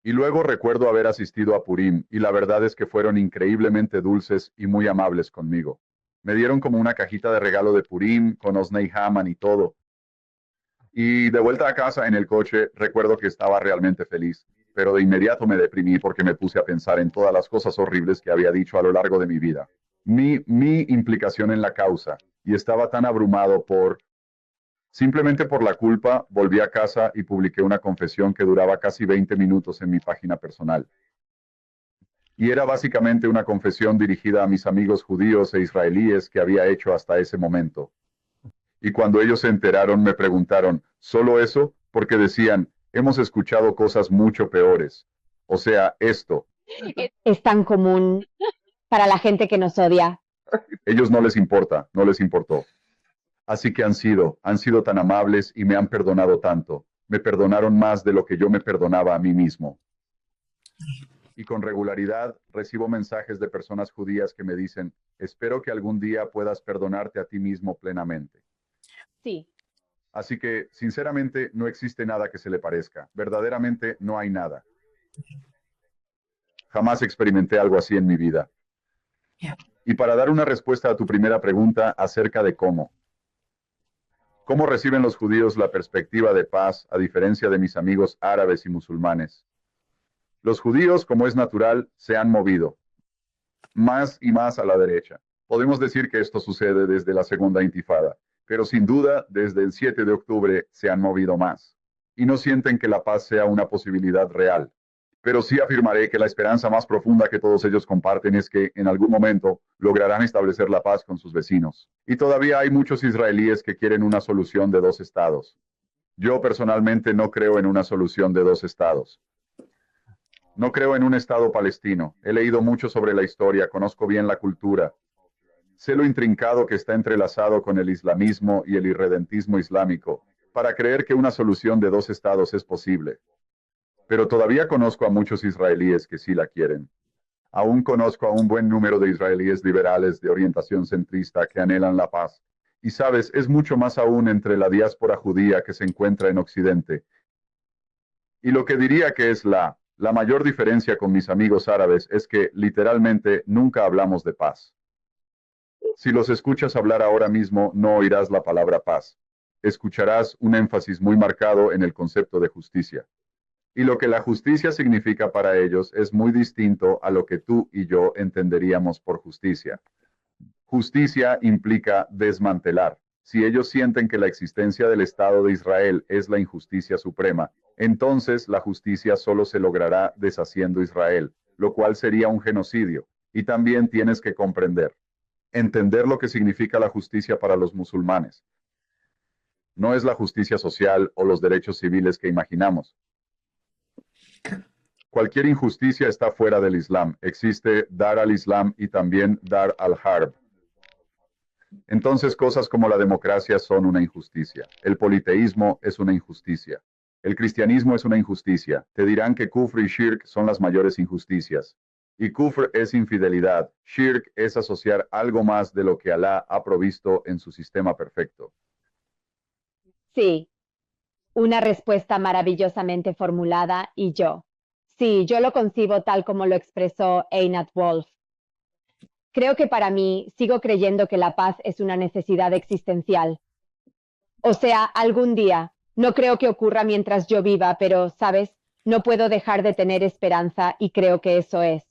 Y luego recuerdo haber asistido a Purim, y la verdad es que fueron increíblemente dulces y muy amables conmigo. Me dieron como una cajita de regalo de Purim, con Osnei Haman y todo. Y de vuelta a casa en el coche, recuerdo que estaba realmente feliz, pero de inmediato me deprimí porque me puse a pensar en todas las cosas horribles que había dicho a lo largo de mi vida. Mi implicación en la causa, y estaba tan abrumado simplemente por la culpa, volví a casa y publiqué una confesión que duraba casi 20 minutos en mi página personal. Y era básicamente una confesión dirigida a mis amigos judíos e israelíes que había hecho hasta ese momento. Y cuando ellos se enteraron, me preguntaron, ¿solo eso? Porque decían, hemos escuchado cosas mucho peores. O sea, esto. Es tan común para la gente que nos odia. Ellos no les importa, no les importó. Así que han sido tan amables y me han perdonado tanto. Me perdonaron más de lo que yo me perdonaba a mí mismo. Y con regularidad recibo mensajes de personas judías que me dicen, espero que algún día puedas perdonarte a ti mismo plenamente. Sí. Así que, sinceramente, no existe nada que se le parezca. Verdaderamente no hay nada. Jamás experimenté algo así en mi vida. Y para dar una respuesta a tu primera pregunta acerca de cómo reciben los judíos la perspectiva de paz, a diferencia de mis amigos árabes y musulmanes. Los judíos, como es natural, se han movido más y más a la derecha. Podemos decir que esto sucede desde la segunda intifada, pero sin duda, desde el 7 de octubre se han movido más. Y no sienten que la paz sea una posibilidad real. Pero sí afirmaré que la esperanza más profunda que todos ellos comparten es que en algún momento lograrán establecer la paz con sus vecinos. Y todavía hay muchos israelíes que quieren una solución de dos estados. Yo personalmente no creo en una solución de dos estados. No creo en un estado palestino. He leído mucho sobre la historia, conozco bien la cultura. Sé lo intrincado que está entrelazado con el islamismo y el irredentismo islámico para creer que una solución de dos estados es posible. Pero todavía conozco a muchos israelíes que sí la quieren. Aún conozco a un buen número de israelíes liberales de orientación centrista que anhelan la paz. Y sabes, es mucho más aún entre la diáspora judía que se encuentra en Occidente. Y lo que diría que es la mayor diferencia con mis amigos árabes es que literalmente nunca hablamos de paz. Si los escuchas hablar ahora mismo, no oirás la palabra paz. Escucharás un énfasis muy marcado en el concepto de justicia. Y lo que la justicia significa para ellos es muy distinto a lo que tú y yo entenderíamos por justicia. Justicia implica desmantelar. Si ellos sienten que la existencia del Estado de Israel es la injusticia suprema, entonces la justicia solo se logrará deshaciendo Israel, lo cual sería un genocidio. Y también tienes que entender lo que significa la justicia para los musulmanes. No es la justicia social o los derechos civiles que imaginamos. Cualquier injusticia está fuera del Islam. Existe Dar al-Islam y también Dar al-Harb. Entonces, cosas como la democracia son una injusticia. El politeísmo es una injusticia. El cristianismo es una injusticia. Te dirán que kufr y shirk son las mayores injusticias. Y kufr es infidelidad. Shirk es asociar algo más de lo que Alá ha provisto en su sistema perfecto. Sí, una respuesta maravillosamente formulada y yo. Sí, yo lo concibo tal como lo expresó Einat Wolf. Creo que para mí sigo creyendo que la paz es una necesidad existencial. O sea, algún día. No creo que ocurra mientras yo viva, pero, ¿sabes? No puedo dejar de tener esperanza y creo que eso es.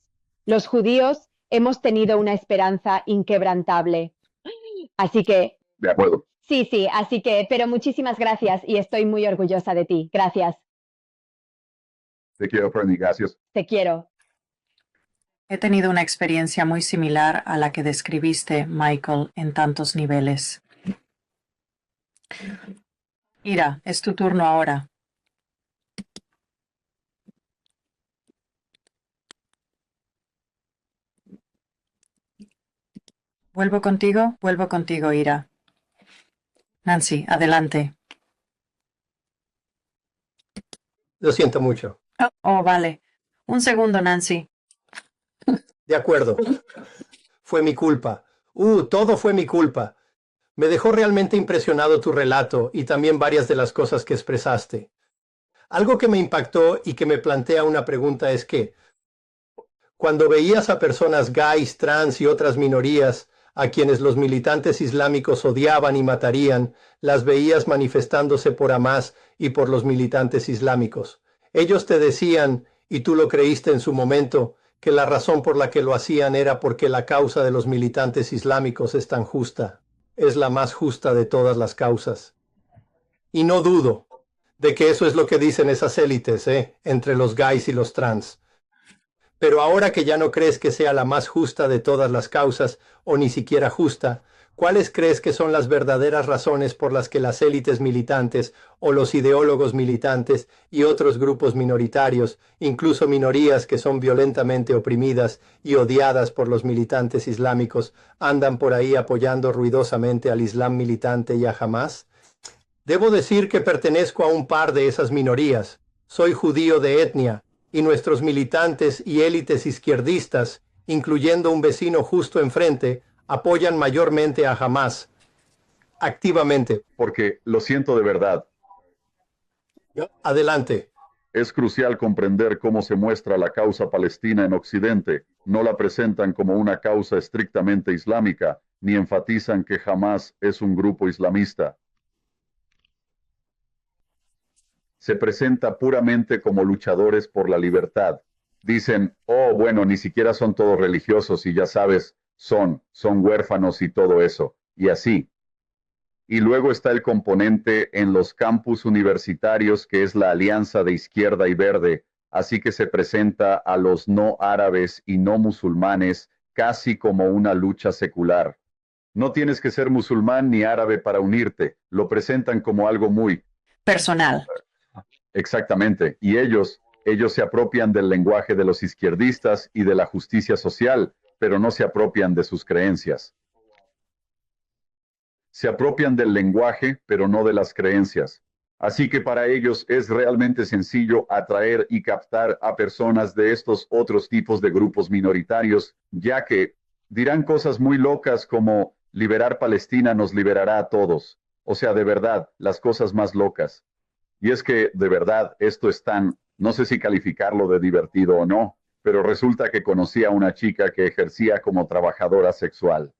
Los judíos hemos tenido una esperanza inquebrantable. Así que... De acuerdo. Sí, así que, pero muchísimas gracias y estoy muy orgullosa de ti. Gracias. Te quiero, Fernie. Gracias. Te quiero. He tenido una experiencia muy similar a la que describiste, Michael, en tantos niveles. Ira, es tu turno ahora. Vuelvo contigo, Ira. Nancy, adelante. Lo siento mucho. Oh, vale. Un segundo, Nancy. De acuerdo. Fue mi culpa. Todo fue mi culpa. Me dejó realmente impresionado tu relato y también varias de las cosas que expresaste. Algo que me impactó y que me plantea una pregunta es que, cuando veías a personas gays, trans y otras minorías, a quienes los militantes islámicos odiaban y matarían, las veías manifestándose por Hamás y por los militantes islámicos. Ellos te decían, y tú lo creíste en su momento, que la razón por la que lo hacían era porque la causa de los militantes islámicos es tan justa. Es la más justa de todas las causas. Y no dudo de que eso es lo que dicen esas élites, entre los gays y los trans. Pero ahora que ya no crees que sea la más justa de todas las causas, o ni siquiera justa, ¿cuáles crees que son las verdaderas razones por las que las élites militantes, o los ideólogos militantes, y otros grupos minoritarios, incluso minorías que son violentamente oprimidas y odiadas por los militantes islámicos, andan por ahí apoyando ruidosamente al Islam militante y a Hamás? Debo decir que pertenezco a un par de esas minorías. Soy judío de etnia, y nuestros militantes y élites izquierdistas, incluyendo un vecino justo enfrente, apoyan mayormente a Hamás, activamente. Porque lo siento de verdad. Adelante. Es crucial comprender cómo se muestra la causa palestina en Occidente. No la presentan como una causa estrictamente islámica, ni enfatizan que Hamás es un grupo islamista. Se presenta puramente como luchadores por la libertad. Dicen, oh, bueno, ni siquiera son todos religiosos y ya sabes, son huérfanos y todo eso, y así. Y luego está el componente en los campus universitarios que es la alianza de izquierda y verde, así que se presenta a los no árabes y no musulmanes casi como una lucha secular. No tienes que ser musulmán ni árabe para unirte, lo presentan como algo muy personal. Exactamente, y ellos se apropian del lenguaje de los izquierdistas y de la justicia social, pero no se apropian de sus creencias. Se apropian del lenguaje, pero no de las creencias. Así que para ellos es realmente sencillo atraer y captar a personas de estos otros tipos de grupos minoritarios, ya que dirán cosas muy locas como liberar Palestina nos liberará a todos. O sea, de verdad, las cosas más locas. Y es que, de verdad, esto es tan, no sé si calificarlo de divertido o no, pero resulta que conocí a una chica que ejercía como trabajadora sexual.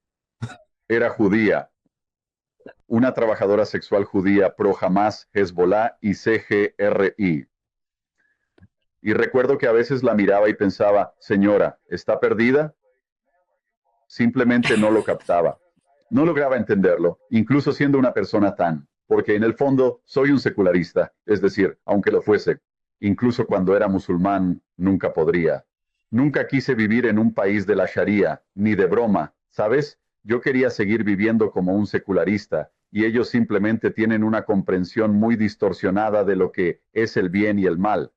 Era judía, una trabajadora sexual judía pro Hamas, Hezbollah y CGRI. Y recuerdo que a veces la miraba y pensaba, señora, ¿está perdida? Simplemente no lo captaba. No lograba entenderlo, incluso siendo una persona tan, porque en el fondo soy un secularista, es decir, aunque lo fuese, incluso cuando era musulmán, nunca podría. Nunca quise vivir en un país de la Sharia, ni de broma, ¿sabes? Yo quería seguir viviendo como un secularista, y ellos simplemente tienen una comprensión muy distorsionada de lo que es el bien y el mal.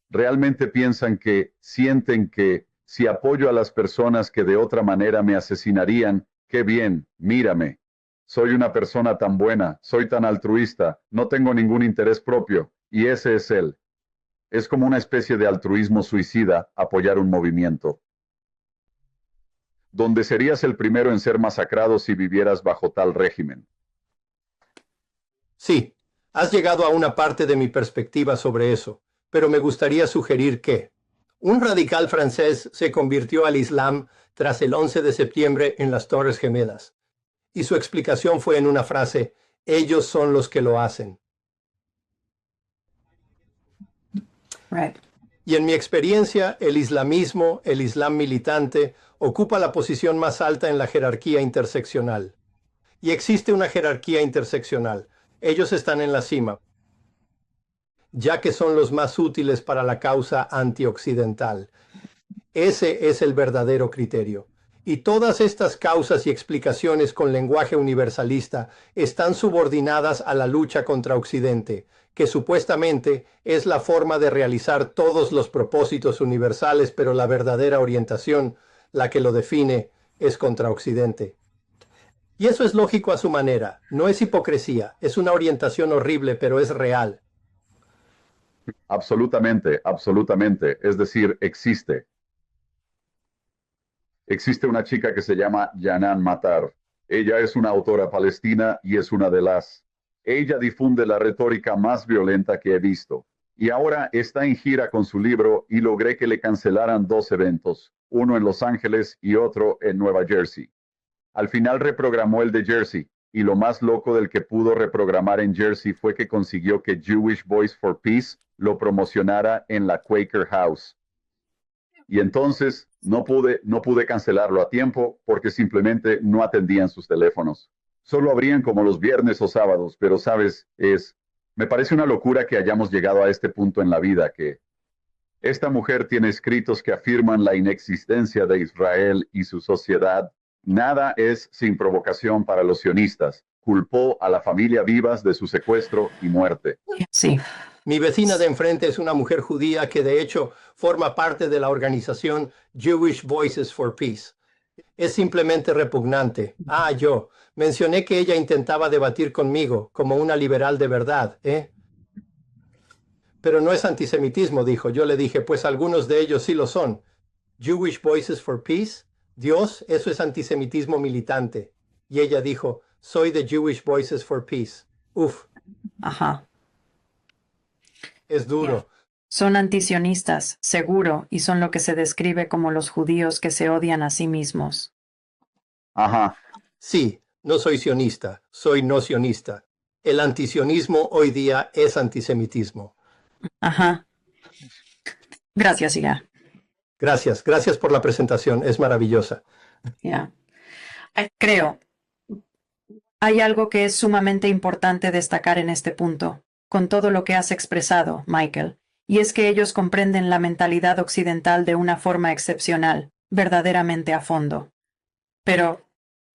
Realmente piensan que, sienten que, si apoyo a las personas que de otra manera me asesinarían, qué bien, mírame. Soy una persona tan buena, soy tan altruista, no tengo ningún interés propio, y ese es él. Es como una especie de altruismo suicida apoyar un movimiento. Donde serías el primero en ser masacrado si vivieras bajo tal régimen. Sí, has llegado a una parte de mi perspectiva sobre eso, pero me gustaría sugerir que un radical francés se convirtió al Islam tras el 11 de septiembre en las Torres Gemelas, y su explicación fue en una frase: ellos son los que lo hacen. Right. Y en mi experiencia, el islamismo, el islam militante, ocupa la posición más alta en la jerarquía interseccional. Y existe una jerarquía interseccional. Ellos están en la cima, ya que son los más útiles para la causa antioccidental. Ese es el verdadero criterio. Y todas estas causas y explicaciones con lenguaje universalista están subordinadas a la lucha contra Occidente, que supuestamente es la forma de realizar todos los propósitos universales, pero la verdadera orientación, la que lo define, es contra Occidente. Y eso es lógico a su manera, no es hipocresía, es una orientación horrible, pero es real. Absolutamente, absolutamente. Es decir, existe. Existe una chica que se llama Yanan Matar. Ella es una autora palestina y es una de las... Ella difunde la retórica más violenta que he visto. Y ahora está en gira con su libro y logré que le cancelaran 2 eventos, uno en Los Ángeles y otro en Nueva Jersey. Al final reprogramó el de Jersey, y lo más loco del que pudo reprogramar en Jersey fue que consiguió que Jewish Voice for Peace lo promocionara en la Quaker House. Y entonces no pude cancelarlo a tiempo porque simplemente no atendían sus teléfonos. Solo abrían como los viernes o sábados, pero sabes, me parece una locura que hayamos llegado a este punto en la vida, que esta mujer tiene escritos que afirman la inexistencia de Israel y su sociedad. Nada es sin provocación para los sionistas. Culpó a la familia Vivas de su secuestro y muerte. Sí. Mi vecina de enfrente es una mujer judía que de hecho forma parte de la organización Jewish Voices for Peace. Es simplemente repugnante. Yo mencioné que ella intentaba debatir conmigo como una liberal de verdad, ¿eh? Pero no es antisemitismo, dijo. Yo le dije, pues algunos de ellos sí lo son. Jewish Voices for Peace, Dios, eso es antisemitismo militante. Y ella dijo, soy de Jewish Voices for Peace. Uf. Ajá. Es duro. Yeah. Son antisionistas, seguro, y son lo que se describe como los judíos que se odian a sí mismos. Ajá. Sí, no soy sionista, soy no sionista. El antisionismo hoy día es antisemitismo. Ajá. Gracias, Iga. Gracias por la presentación, es maravillosa. Yeah. Creo, hay algo que es sumamente importante destacar en este punto, con todo lo que has expresado, Michael, y es que ellos comprenden la mentalidad occidental de una forma excepcional, verdaderamente a fondo. Pero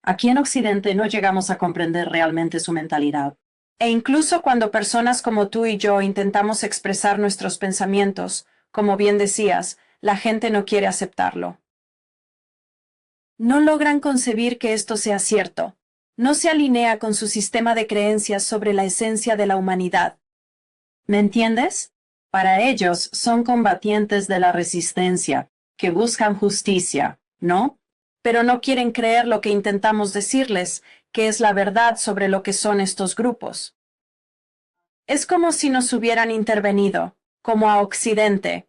aquí en Occidente no llegamos a comprender realmente su mentalidad. E incluso cuando personas como tú y yo intentamos expresar nuestros pensamientos, como bien decías, la gente no quiere aceptarlo. No logran concebir que esto sea cierto. No se alinea con su sistema de creencias sobre la esencia de la humanidad. ¿Me entiendes? Para ellos son combatientes de la resistencia, que buscan justicia, ¿no? Pero no quieren creer lo que intentamos decirles, que es la verdad sobre lo que son estos grupos. Es como si nos hubieran intervenido, como a Occidente.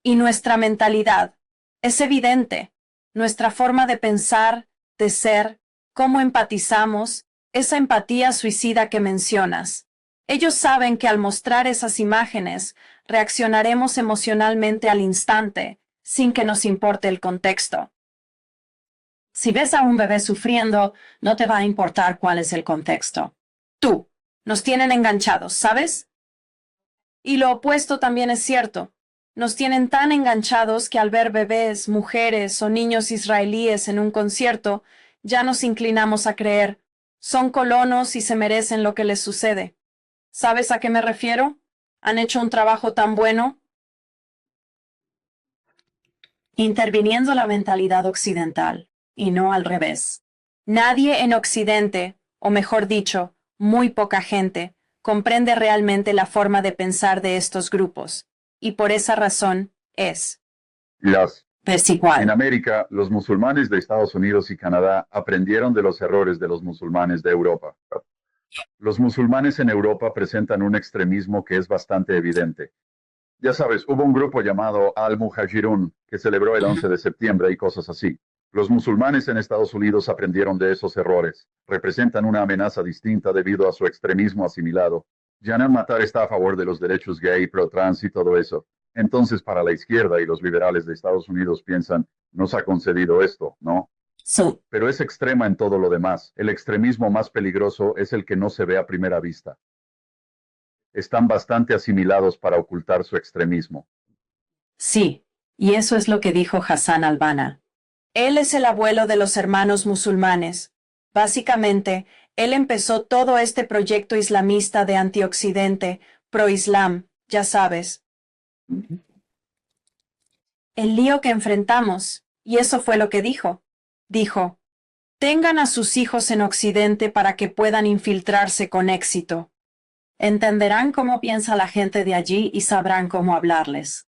Y nuestra mentalidad, es evidente, nuestra forma de pensar, de ser, cómo empatizamos, esa empatía suicida que mencionas. Ellos saben que al mostrar esas imágenes, reaccionaremos emocionalmente al instante, sin que nos importe el contexto. Si ves a un bebé sufriendo, no te va a importar cuál es el contexto. Tú, nos tienen enganchados, ¿sabes? Y lo opuesto también es cierto. Nos tienen tan enganchados que al ver bebés, mujeres o niños israelíes en un concierto, ya nos inclinamos a creer, son colonos y se merecen lo que les sucede. ¿Sabes a qué me refiero? ¿Han hecho un trabajo tan bueno? Interviniendo la mentalidad occidental, y no al revés. Nadie en Occidente, o mejor dicho, muy poca gente, comprende realmente la forma de pensar de estos grupos, y por esa razón es desigual. En América, los musulmanes de Estados Unidos y Canadá aprendieron de los errores de los musulmanes de Europa. Los musulmanes en Europa presentan un extremismo que es bastante evidente. Ya sabes, hubo un grupo llamado Al-Muhajirun que celebró el 11 de septiembre y cosas así. Los musulmanes en Estados Unidos aprendieron de esos errores. Representan una amenaza distinta debido a su extremismo asimilado. Janan Matar está a favor de los derechos gay, pro-trans y todo eso. Entonces, para la izquierda y los liberales de Estados Unidos piensan, nos ha concedido esto, ¿no? Sí. Pero es extrema en todo lo demás. El extremismo más peligroso es el que no se ve a primera vista. Están bastante asimilados para ocultar su extremismo. Sí, y eso es lo que dijo Hassan al-Banna. Él es el abuelo de los hermanos musulmanes. Básicamente, él empezó todo este proyecto islamista de antioccidente, pro-islam, ya sabes. El lío que enfrentamos, y eso fue lo que dijo. Dijo, tengan a sus hijos en Occidente para que puedan infiltrarse con éxito. Entenderán cómo piensa la gente de allí y sabrán cómo hablarles.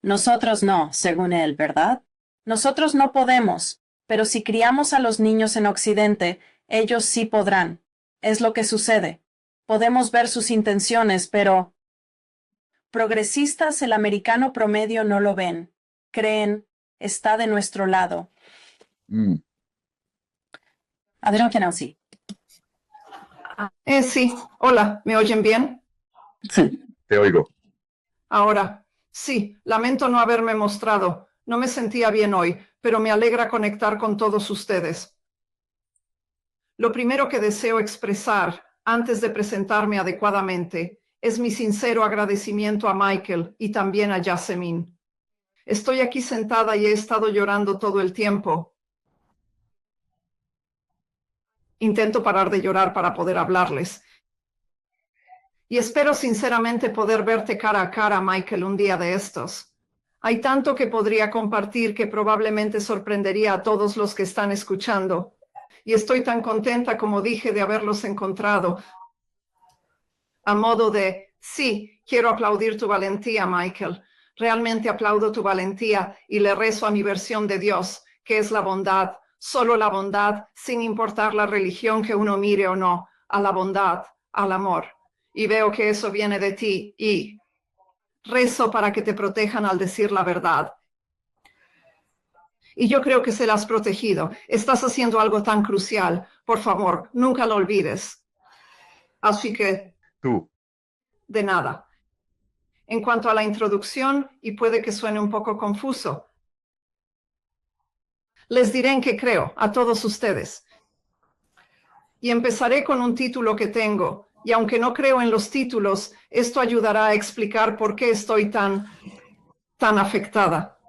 Nosotros no, según él, ¿verdad? Nosotros no podemos, pero si criamos a los niños en Occidente, ellos sí podrán. Es lo que sucede. Podemos ver sus intenciones, pero... Progresistas, el americano promedio no lo ven. Creen, está de nuestro lado. Adelante, Nancy. Sí, hola, ¿me oyen bien? Sí. Te oigo. Ahora, sí, lamento no haberme mostrado. No me sentía bien hoy, pero me alegra conectar con todos ustedes. Lo primero que deseo expresar, antes de presentarme adecuadamente, es mi sincero agradecimiento a Michael y también a Yasemin. Estoy aquí sentada y he estado llorando todo el tiempo. Intento parar de llorar para poder hablarles. Y espero sinceramente poder verte cara a cara, Michael, un día de estos. Hay tanto que podría compartir que probablemente sorprendería a todos los que están escuchando. Y estoy tan contenta, como dije, de haberlos encontrado. A modo de, sí, quiero aplaudir tu valentía, Michael. Realmente aplaudo tu valentía y le rezo a mi versión de Dios, que es la bondad. Solo la bondad, sin importar la religión que uno mire o no, a la bondad, al amor. Y veo que eso viene de ti y rezo para que te protejan al decir la verdad. Y yo creo que se la has protegido. Estás haciendo algo tan crucial. Por favor, nunca lo olvides. Así que... Tú. De nada. En cuanto a la introducción, y puede que suene un poco confuso, les diré en qué creo a todos ustedes. Y empezaré con un título que tengo, y aunque no creo en los títulos, esto ayudará a explicar por qué estoy tan afectada.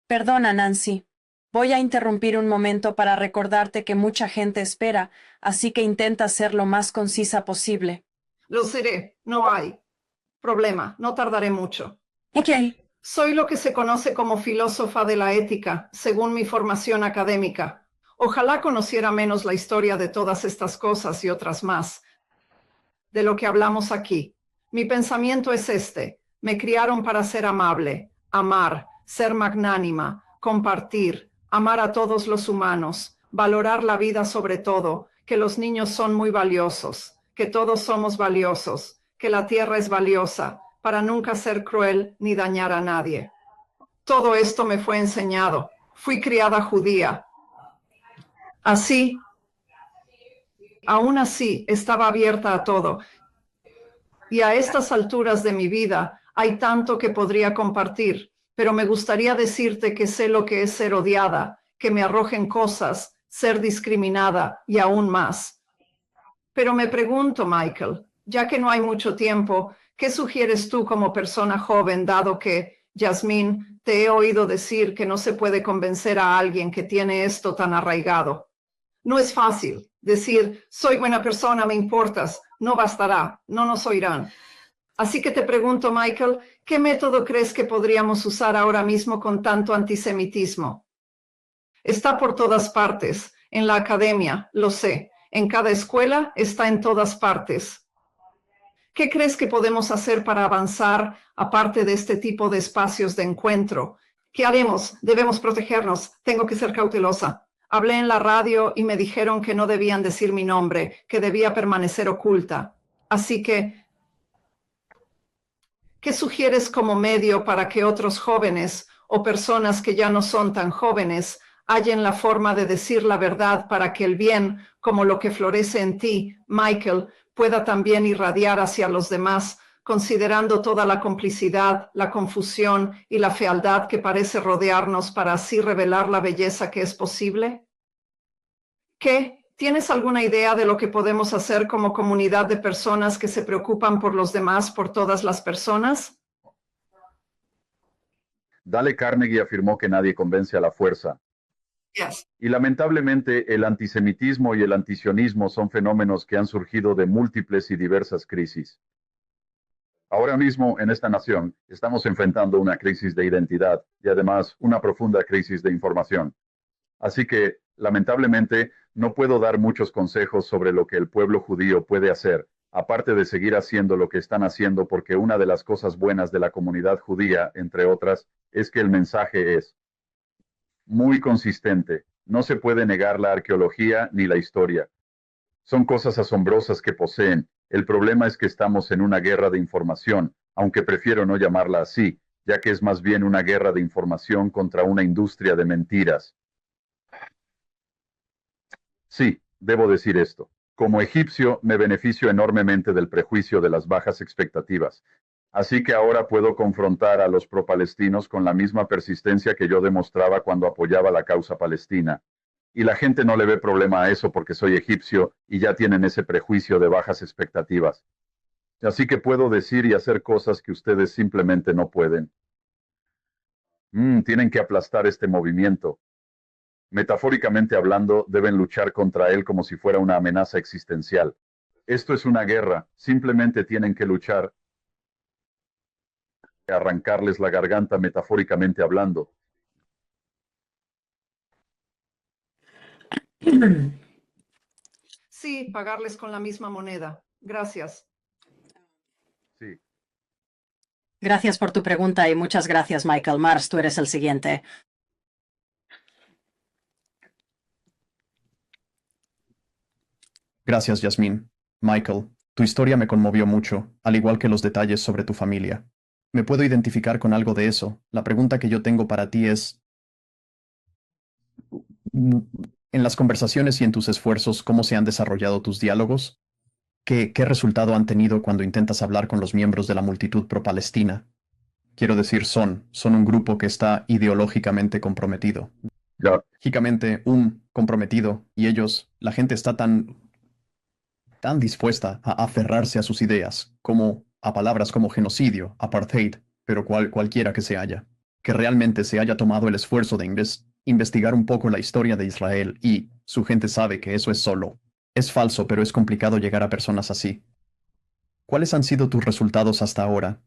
Perdona, Nancy. Voy a interrumpir un momento para recordarte que mucha gente espera, así que intenta ser lo más concisa posible. Lo seré, no hay problema, no tardaré mucho. Ok. Soy lo que se conoce como filósofa de la ética, según mi formación académica. Ojalá conociera menos la historia de todas estas cosas y otras más, de lo que hablamos aquí. Mi pensamiento es este: me criaron para ser amable, amar, ser magnánima, compartir, amar a todos los humanos, valorar la vida sobre todo, que los niños son muy valiosos, que todos somos valiosos, que la tierra es valiosa, para nunca ser cruel ni dañar a nadie. Todo esto me fue enseñado. Fui criada judía. Aún así, estaba abierta a todo. Y a estas alturas de mi vida, hay tanto que podría compartir, pero me gustaría decirte que sé lo que es ser odiada, que me arrojen cosas, ser discriminada y aún más. Pero me pregunto, Michael, ya que no hay mucho tiempo, ¿qué sugieres tú como persona joven, dado que, Yasmín, te he oído decir que no se puede convencer a alguien que tiene esto tan arraigado? No es fácil decir, soy buena persona, me importas, no bastará, no nos oirán. Así que te pregunto, Michael, ¿qué método crees que podríamos usar ahora mismo con tanto antisemitismo? Está por todas partes, en la academia, lo sé, en cada escuela, está en todas partes. ¿Qué crees que podemos hacer para avanzar, aparte de este tipo de espacios de encuentro? ¿Qué haremos? Debemos protegernos, tengo que ser cautelosa. Hablé en la radio y me dijeron que no debían decir mi nombre, que debía permanecer oculta. Así que, ¿qué sugieres como medio para que otros jóvenes o personas que ya no son tan jóvenes hallen la forma de decir la verdad para que el bien, como lo que florece en ti, Michael, pueda también irradiar hacia los demás, considerando toda la complicidad, la confusión y la fealdad que parece rodearnos para así revelar la belleza que es posible? ¿Qué? ¿Tienes alguna idea de lo que podemos hacer como comunidad de personas que se preocupan por los demás, por todas las personas? Dale Carnegie afirmó que nadie convence a la fuerza. Yes. Y lamentablemente el antisemitismo y el antisionismo son fenómenos que han surgido de múltiples y diversas crisis. Ahora mismo en esta nación estamos enfrentando una crisis de identidad y además una profunda crisis de información. Así que, lamentablemente, no puedo dar muchos consejos sobre lo que el pueblo judío puede hacer, aparte de seguir haciendo lo que están haciendo, porque una de las cosas buenas de la comunidad judía, entre otras, es que el mensaje es muy consistente. No se puede negar la arqueología ni la historia. Son cosas asombrosas que poseen. El problema es que estamos en una guerra de información, aunque prefiero no llamarla así, ya que es más bien una guerra de información contra una industria de mentiras. Sí, debo decir esto. Como egipcio, me beneficio enormemente del prejuicio de las bajas expectativas. Así que ahora puedo confrontar a los pro-palestinos con la misma persistencia que yo demostraba cuando apoyaba la causa palestina. Y la gente no le ve problema a eso porque soy egipcio y ya tienen ese prejuicio de bajas expectativas. Así que puedo decir y hacer cosas que ustedes simplemente no pueden. Tienen que aplastar este movimiento. Metafóricamente hablando, deben luchar contra él como si fuera una amenaza existencial. Esto es una guerra, simplemente tienen que luchar. Arrancarles la garganta metafóricamente hablando. Sí, pagarles con la misma moneda. Gracias. Sí. Gracias por tu pregunta y muchas gracias, Michael. Mars, tú eres el siguiente. Gracias, Yasmín. Michael, tu historia me conmovió mucho, al igual que los detalles sobre tu familia. Me puedo identificar con algo de eso. La pregunta que yo tengo para ti es, en las conversaciones y en tus esfuerzos, ¿cómo se han desarrollado tus diálogos? ¿Qué resultado han tenido cuando intentas hablar con los miembros de la multitud pro-palestina? Quiero decir, son un grupo que está ideológicamente comprometido. Ya. Lógicamente, comprometido, y ellos, la gente está tan dispuesta a aferrarse a sus ideas, como a palabras como genocidio, apartheid, pero cualquiera que se haya, que realmente se haya tomado el esfuerzo de investigar un poco la historia de Israel y su gente sabe que eso es falso, pero es complicado llegar a personas así. ¿Cuáles han sido tus resultados hasta ahora?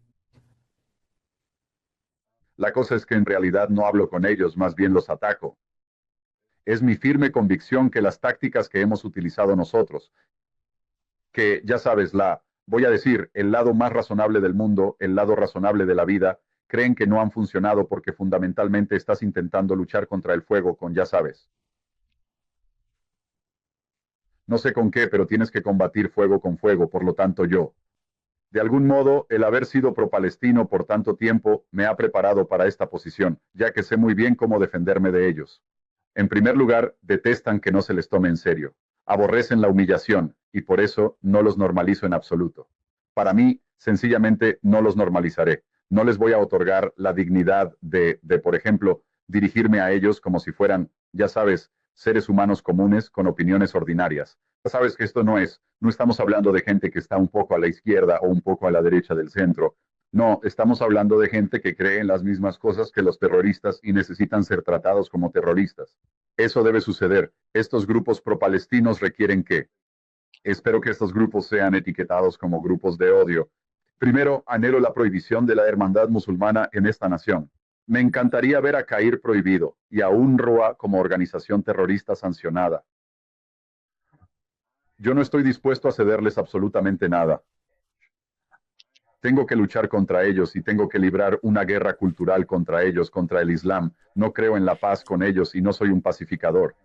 La cosa es que en realidad no hablo con ellos, más bien los ataco. Es mi firme convicción que las tácticas que hemos utilizado nosotros, que ya sabes, voy a decir, el lado más razonable del mundo, el lado razonable de la vida, creen que no han funcionado porque fundamentalmente estás intentando luchar contra el fuego con, ya sabes. No sé con qué, pero tienes que combatir fuego con fuego, por lo tanto yo. De algún modo, el haber sido pro-palestino por tanto tiempo me ha preparado para esta posición, ya que sé muy bien cómo defenderme de ellos. En primer lugar, detestan que no se les tome en serio. Aborrecen la humillación, y por eso no los normalizo en absoluto. Para mí, sencillamente, no los normalizaré. No les voy a otorgar la dignidad de, por ejemplo, dirigirme a ellos como si fueran, ya sabes, seres humanos comunes con opiniones ordinarias. Ya sabes que esto no estamos hablando de gente que está un poco a la izquierda o un poco a la derecha del centro. No, estamos hablando de gente que cree en las mismas cosas que los terroristas y necesitan ser tratados como terroristas. Eso debe suceder. Estos grupos pro-palestinos requieren que, espero que estos grupos sean etiquetados como grupos de odio. Primero, anhelo la prohibición de la hermandad musulmana en esta nación. Me encantaría ver a CAIR prohibido y a UNRWA como organización terrorista sancionada. Yo no estoy dispuesto a cederles absolutamente nada. Tengo que luchar contra ellos y tengo que librar una guerra cultural contra ellos, contra el Islam. No creo en la paz con ellos y no soy un pacificador.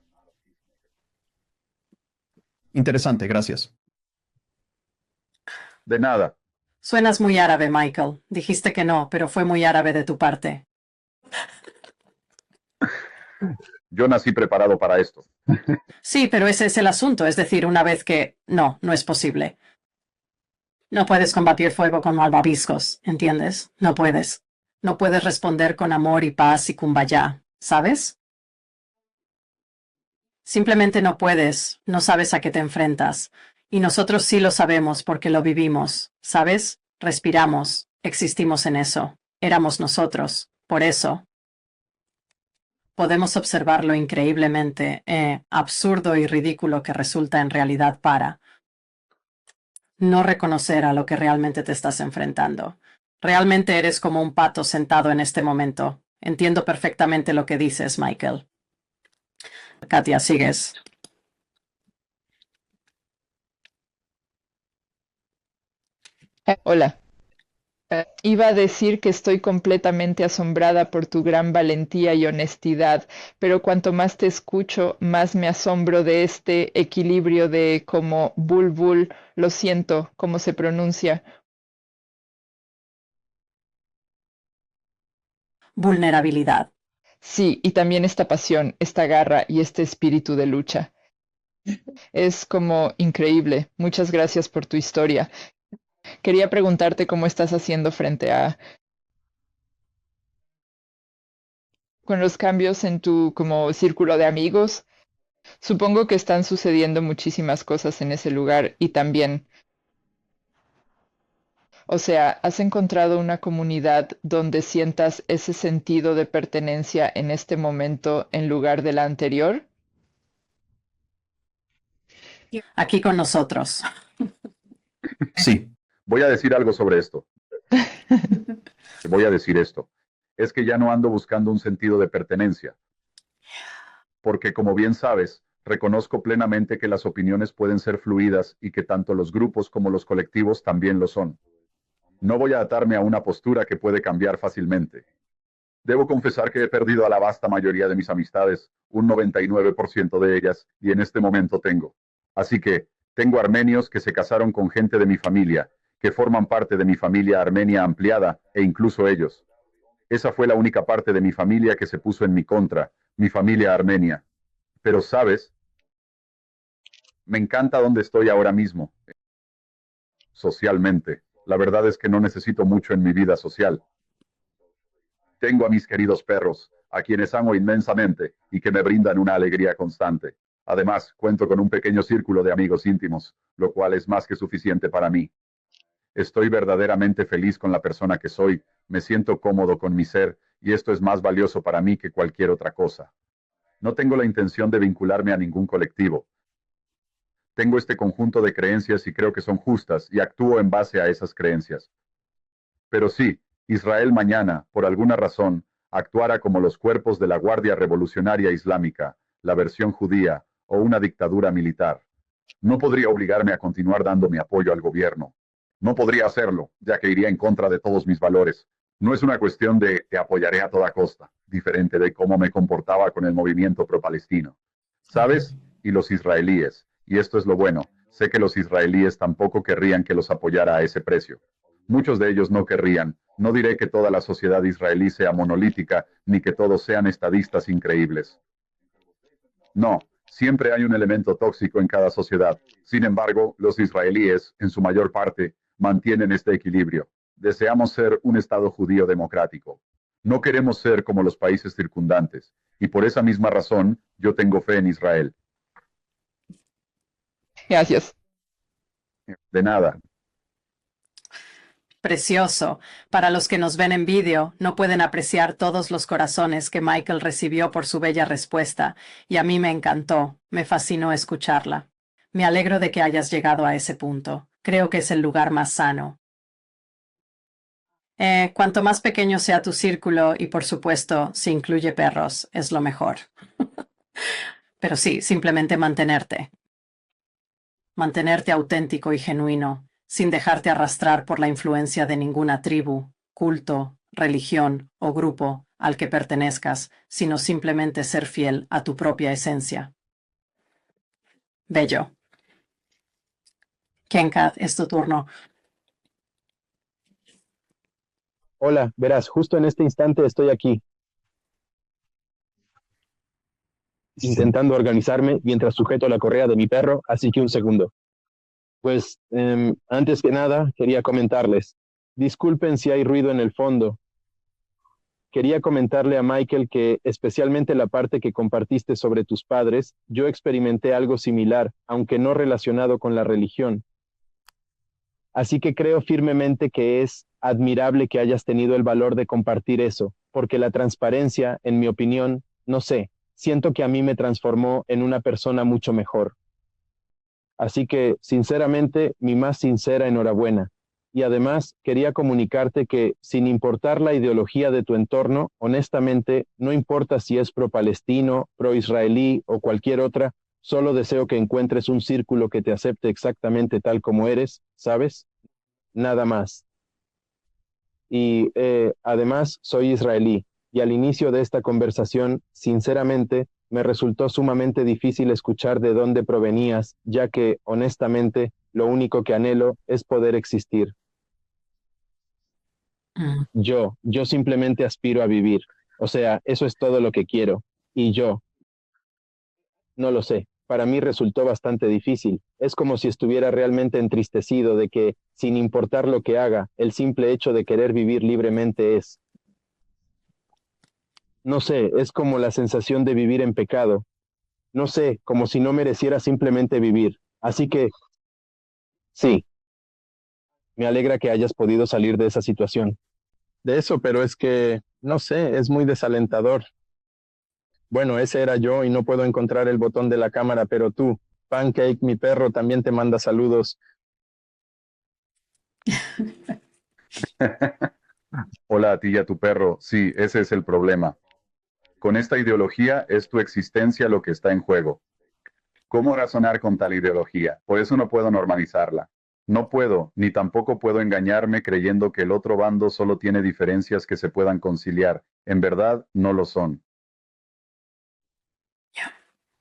Interesante, gracias. De nada. Suenas muy árabe, Michael. Dijiste que no, pero fue muy árabe de tu parte. Yo nací preparado para esto. Sí, pero ese es el asunto. Es decir, una vez que... No, no es posible. No puedes combatir fuego con malvaviscos, ¿entiendes? No puedes. No puedes responder con amor y paz y kumbaya, ¿sabes? Simplemente no puedes. No sabes a qué te enfrentas. Y nosotros sí lo sabemos porque lo vivimos, ¿sabes? Respiramos, existimos en eso. Éramos nosotros. Por eso. Podemos observar lo increíblemente absurdo y ridículo que resulta en realidad para no reconocer a lo que realmente te estás enfrentando. Realmente eres como un pato sentado en este momento. Entiendo perfectamente lo que dices, Michael. Katia, sigues. Hola. Iba a decir que estoy completamente asombrada por tu gran valentía y honestidad, pero cuanto más te escucho, más me asombro de este equilibrio de como bulbul, lo siento, cómo se pronuncia. Vulnerabilidad. Sí, y también esta pasión, esta garra y este espíritu de lucha. Es como increíble. Muchas gracias por tu historia. Quería preguntarte cómo estás haciendo frente a con los cambios en tu como círculo de amigos. Supongo que están sucediendo muchísimas cosas en ese lugar y también, o sea, ¿has encontrado una comunidad donde sientas ese sentido de pertenencia en este momento en lugar de la anterior? Aquí con nosotros. Sí, Voy a decir algo sobre esto. Voy a decir esto. Es que ya no ando buscando un sentido de pertenencia. Porque como bien sabes, reconozco plenamente que las opiniones pueden ser fluidas y que tanto los grupos como los colectivos también lo son. No voy a atarme a una postura que puede cambiar fácilmente. Debo confesar que he perdido a la vasta mayoría de mis amistades, un 99% de ellas, y en este momento tengo. Así que, tengo armenios que se casaron con gente de mi familia, que forman parte de mi familia armenia ampliada, e incluso ellos. Esa fue la única parte de mi familia que se puso en mi contra, mi familia armenia. Pero, ¿sabes? Me encanta donde estoy ahora mismo. Socialmente. La verdad es que no necesito mucho en mi vida social. Tengo a mis queridos perros, a quienes amo inmensamente y que me brindan una alegría constante. Además, cuento con un pequeño círculo de amigos íntimos, lo cual es más que suficiente para mí. Estoy verdaderamente feliz con la persona que soy, me siento cómodo con mi ser, y esto es más valioso para mí que cualquier otra cosa. No tengo la intención de vincularme a ningún colectivo. Tengo este conjunto de creencias y creo que son justas, y actúo en base a esas creencias. Pero sí, Israel mañana, por alguna razón, actuara como los cuerpos de la Guardia Revolucionaria Islámica, la versión judía o una dictadura militar. No podría obligarme a continuar dando mi apoyo al gobierno. No podría hacerlo, ya que iría en contra de todos mis valores. No es una cuestión de te apoyaré a toda costa, diferente de cómo me comportaba con el movimiento pro-palestino. ¿Sabes? Y los israelíes, y esto es lo bueno, sé que los israelíes tampoco querrían que los apoyara a ese precio. Muchos de ellos no querrían. No diré que toda la sociedad israelí sea monolítica, ni que todos sean estadistas increíbles. No, siempre hay un elemento tóxico en cada sociedad. Sin embargo, los israelíes, en su mayor parte, mantienen este equilibrio. Deseamos ser un Estado judío democrático. No queremos ser como los países circundantes, y por esa misma razón, yo tengo fe en Israel. Gracias. De nada. Precioso. Para los que nos ven en vídeo, no pueden apreciar todos los corazones que Michael recibió por su bella respuesta, y a mí me encantó, me fascinó escucharla. Me alegro de que hayas llegado a ese punto. Creo que es el lugar más sano. Cuanto más pequeño sea tu círculo, y por supuesto, si incluye perros, es lo mejor. Pero sí, simplemente mantenerte. Mantenerte auténtico y genuino, sin dejarte arrastrar por la influencia de ninguna tribu, culto, religión o grupo al que pertenezcas, sino simplemente ser fiel a tu propia esencia. Bello. Kenka, es tu turno. Hola, verás, justo en este instante estoy aquí, intentando organizarme mientras sujeto la correa de mi perro, así que un segundo. Pues, antes que nada, quería comentarles. Disculpen si hay ruido en el fondo. Quería comentarle a Michael que, especialmente la parte que compartiste sobre tus padres, yo experimenté algo similar, aunque no relacionado con la religión. Así que creo firmemente que es admirable que hayas tenido el valor de compartir eso, porque la transparencia, en mi opinión, no sé, siento que a mí me transformó en una persona mucho mejor. Así que, sinceramente, mi más sincera enhorabuena. Y además, quería comunicarte que, sin importar la ideología de tu entorno, honestamente, no importa si es pro-palestino, pro-israelí o cualquier otra, solo deseo que encuentres un círculo que te acepte exactamente tal como eres, ¿sabes? Nada más. Y además, soy israelí. Y al inicio de esta conversación, sinceramente, me resultó sumamente difícil escuchar de dónde provenías, ya que, honestamente, lo único que anhelo es poder existir. Yo simplemente aspiro a vivir. O sea, eso es todo lo que quiero. Y yo, no lo sé, para mí resultó bastante difícil. Es como si estuviera realmente entristecido de que, sin importar lo que haga, el simple hecho de querer vivir libremente es... No sé, es como la sensación de vivir en pecado. No sé, como si no mereciera simplemente vivir. Así que, sí, me alegra que hayas podido salir de esa situación. De eso, pero es que, no sé, es muy desalentador. Bueno, ese era yo y no puedo encontrar el botón de la cámara, pero tú, Pancake, mi perro, también te manda saludos. Hola a ti y a tu perro. Sí, ese es el problema. Con esta ideología es tu existencia lo que está en juego. ¿Cómo razonar con tal ideología? Por eso no puedo normalizarla. No puedo, ni tampoco puedo engañarme creyendo que el otro bando solo tiene diferencias que se puedan conciliar. En verdad, no lo son.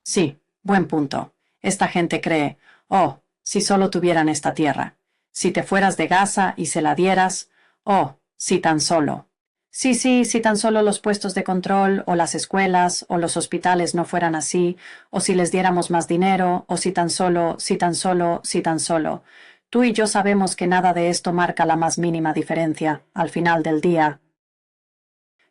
Sí, buen punto. Esta gente cree, oh, si solo tuvieran esta tierra. Si te fueras de Gaza y se la dieras, oh, si tan solo. Sí, si tan solo los puestos de control, o las escuelas, o los hospitales no fueran así, o si les diéramos más dinero, o si tan solo, si tan solo, si tan solo. Tú y yo sabemos que nada de esto marca la más mínima diferencia, al final del día.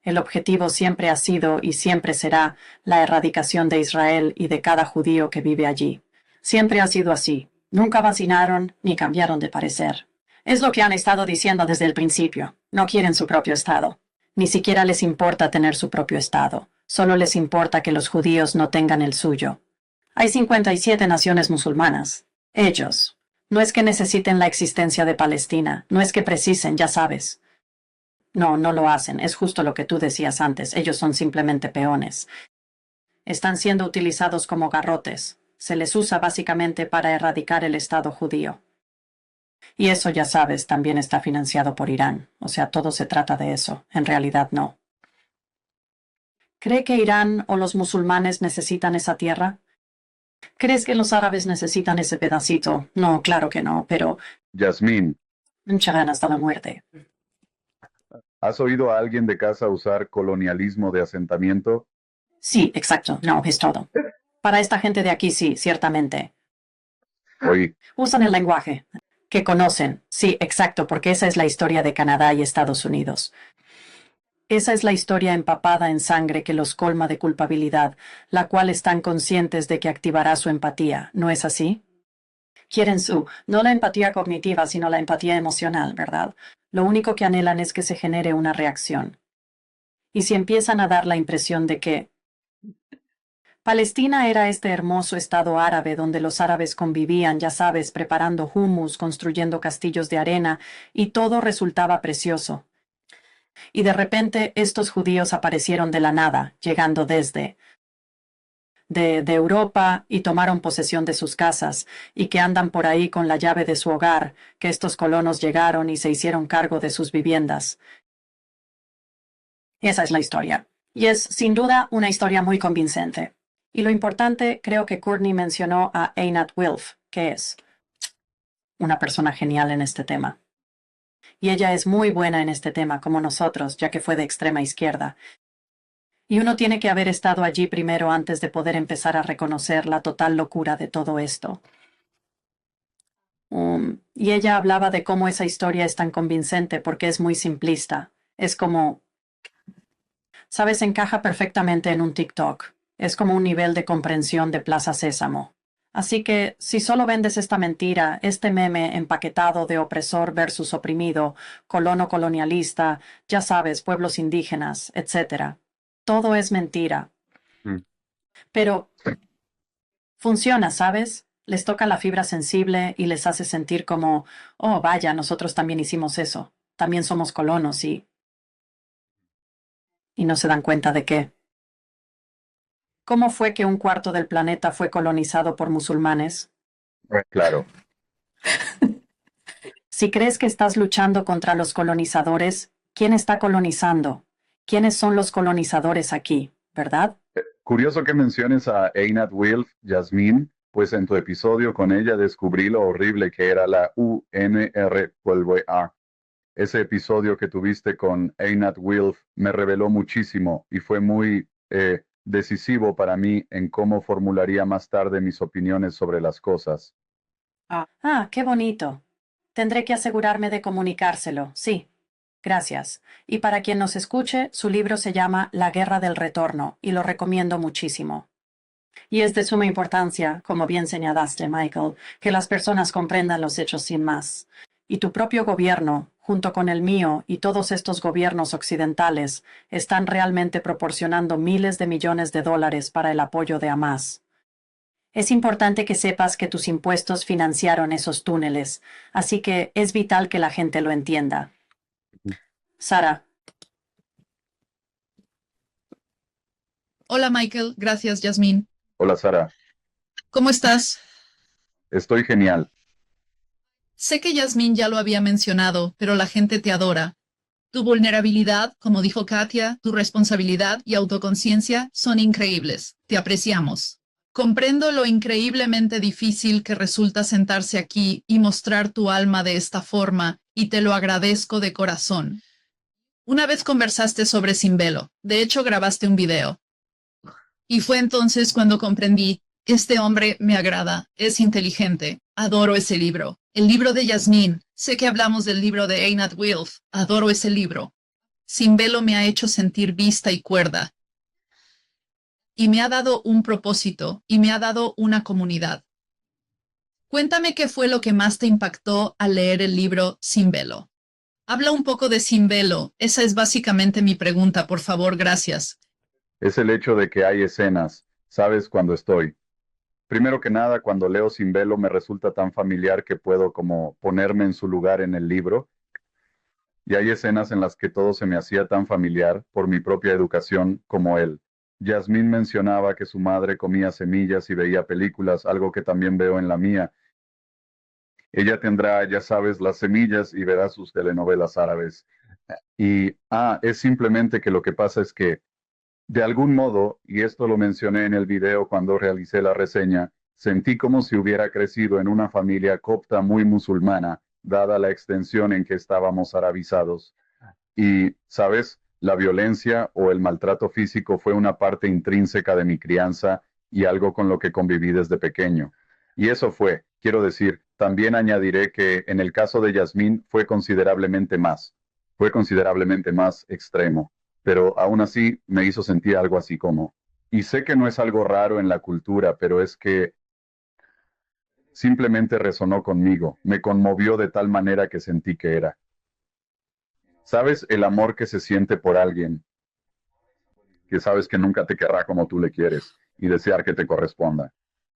El objetivo siempre ha sido y siempre será la erradicación de Israel y de cada judío que vive allí. Siempre ha sido así. Nunca vacinaron ni cambiaron de parecer. Es lo que han estado diciendo desde el principio. No quieren su propio Estado. Ni siquiera les importa tener su propio Estado. Solo les importa que los judíos no tengan el suyo. Hay 57 naciones musulmanas. Ellos. No es que necesiten la existencia de Palestina. No es que precisen, ya sabes. No lo hacen. Es justo lo que tú decías antes. Ellos son simplemente peones. Están siendo utilizados como garrotes. Se les usa básicamente para erradicar el Estado judío. Y eso, ya sabes, también está financiado por Irán. O sea, todo se trata de eso. En realidad no. ¿Cree que Irán o los musulmanes necesitan esa tierra? ¿Crees que los árabes necesitan ese pedacito? No, claro que no, pero Yasmín, mucha ganas de la muerte. ¿has oído a alguien de casa usar colonialismo de asentamiento? Sí, exacto. No, es todo. Para esta gente de aquí sí, ciertamente. Oí, Usan el lenguaje que conocen. Sí, exacto, porque esa es la historia de Canadá y Estados Unidos. Esa es la historia empapada en sangre que los colma de culpabilidad, la cual están conscientes de que activará su empatía, ¿no es así? Quieren no la empatía cognitiva, sino la empatía emocional, ¿verdad? Lo único que anhelan es que se genere una reacción. Y si empiezan a dar la impresión de que Palestina era este hermoso estado árabe donde los árabes convivían, ya sabes, preparando hummus, construyendo castillos de arena, y todo resultaba precioso. Y de repente estos judíos aparecieron de la nada, llegando de Europa y tomaron posesión de sus casas, y que andan por ahí con la llave de su hogar, que estos colonos llegaron y se hicieron cargo de sus viviendas. Esa es la historia. Y es, sin duda, una historia muy convincente. Y lo importante, creo que Courtney mencionó a Einat Wilf, que es una persona genial en este tema. Y ella es muy buena en este tema, como nosotros, ya que fue de extrema izquierda. Y uno tiene que haber estado allí primero antes de poder empezar a reconocer la total locura de todo esto. Y ella hablaba de cómo esa historia es tan convincente porque es muy simplista. Es como, sabes, encaja perfectamente en un TikTok. Es como un nivel de comprensión de Plaza Sésamo. Así que, si solo vendes esta mentira, este meme empaquetado de opresor versus oprimido, colono colonialista, ya sabes, pueblos indígenas, etc. Todo es mentira. Pero funciona, ¿sabes? Les toca la fibra sensible y les hace sentir como, oh, vaya, nosotros también hicimos eso. También somos colonos y no se dan cuenta de qué. ¿Cómo fue que un cuarto del planeta fue colonizado por musulmanes? claro. Si crees que estás luchando contra los colonizadores, ¿quién está colonizando? ¿Quiénes son los colonizadores aquí, verdad? Curioso que menciones a Einat Wilf, Yasmín, pues en tu episodio con ella descubrí lo horrible que era la UNRWA. Ese episodio que tuviste con Einat Wilf me reveló muchísimo y fue muy decisivo para mí en cómo formularía más tarde mis opiniones sobre las cosas. Ah, qué bonito. Tendré que asegurarme de comunicárselo, sí. Gracias. Y para quien nos escuche, su libro se llama La Guerra del Retorno y lo recomiendo muchísimo. Y es de suma importancia, como bien señalaste, Michael, que las personas comprendan los hechos sin más. Y tu propio gobierno, junto con el mío y todos estos gobiernos occidentales, están realmente proporcionando miles de millones de dólares para el apoyo de Hamás. Es importante que sepas que tus impuestos financiaron esos túneles, así que es vital que la gente lo entienda. Sara. Hola Michael, gracias Yasmín. Hola Sara, ¿Cómo estás? estoy genial. Sé que Yasmín ya lo había mencionado, pero la gente te adora. Tu vulnerabilidad, como dijo Katia, tu responsabilidad y autoconciencia son increíbles. Te apreciamos. Comprendo lo increíblemente difícil que resulta sentarse aquí y mostrar tu alma de esta forma, y te lo agradezco de corazón. Una vez conversaste sobre Sin Velo, de hecho grabaste un video. Y fue entonces cuando comprendí, este hombre me agrada, es inteligente, adoro ese libro. El libro de Yasmín, sé que hablamos del libro de Einat Wilf, adoro ese libro. Sin Velo me ha hecho sentir vista y cuerda. Y me ha dado un propósito, y me ha dado una comunidad. Cuéntame qué fue lo que más te impactó al leer el libro Sin Velo. Habla un poco de Sin Velo, esa es básicamente mi pregunta, por favor, gracias. Es el hecho de que hay escenas, ¿sabes? Cuando estoy. Primero que nada, cuando leo Sin Velo me resulta tan familiar que puedo como ponerme en su lugar en el libro. Y hay escenas en las que todo se me hacía tan familiar por mi propia educación como él. Yasmín mencionaba que su madre comía semillas y veía películas, algo que también veo en la mía. Ella tendrá, ya sabes, las semillas y verá sus telenovelas árabes. Es simplemente que lo que pasa es que, de algún modo, y esto lo mencioné en el video cuando realicé la reseña, sentí como si hubiera crecido en una familia copta muy musulmana, dada la extensión en que estábamos arabizados. Y, ¿sabes? La violencia o el maltrato físico fue una parte intrínseca de mi crianza y algo con lo que conviví desde pequeño. Y eso fue, quiero decir, también añadiré que en el caso de Yasmín fue considerablemente más extremo, pero aún así me hizo sentir algo así como, y sé que no es algo raro en la cultura, pero es que simplemente resonó conmigo, me conmovió de tal manera que sentí que era. ¿Sabes el amor que se siente por alguien, que sabes que nunca te querrá como tú le quieres, y desear que te corresponda?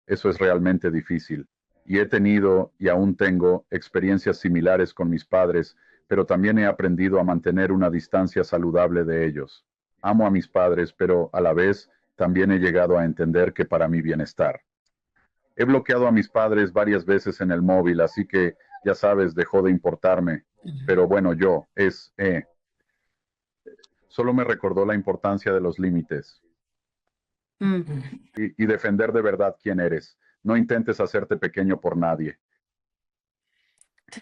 Eso es realmente difícil. Y he tenido, y aún tengo, experiencias similares con mis padres, pero también he aprendido a mantener una distancia saludable de ellos. Amo a mis padres, pero a la vez también he llegado a entender que para mi bienestar. He bloqueado a mis padres varias veces en el móvil, así que, ya sabes, dejó de importarme. Pero bueno, solo me recordó la importancia de los límites Mm. y defender de verdad quién eres. No intentes hacerte pequeño por nadie.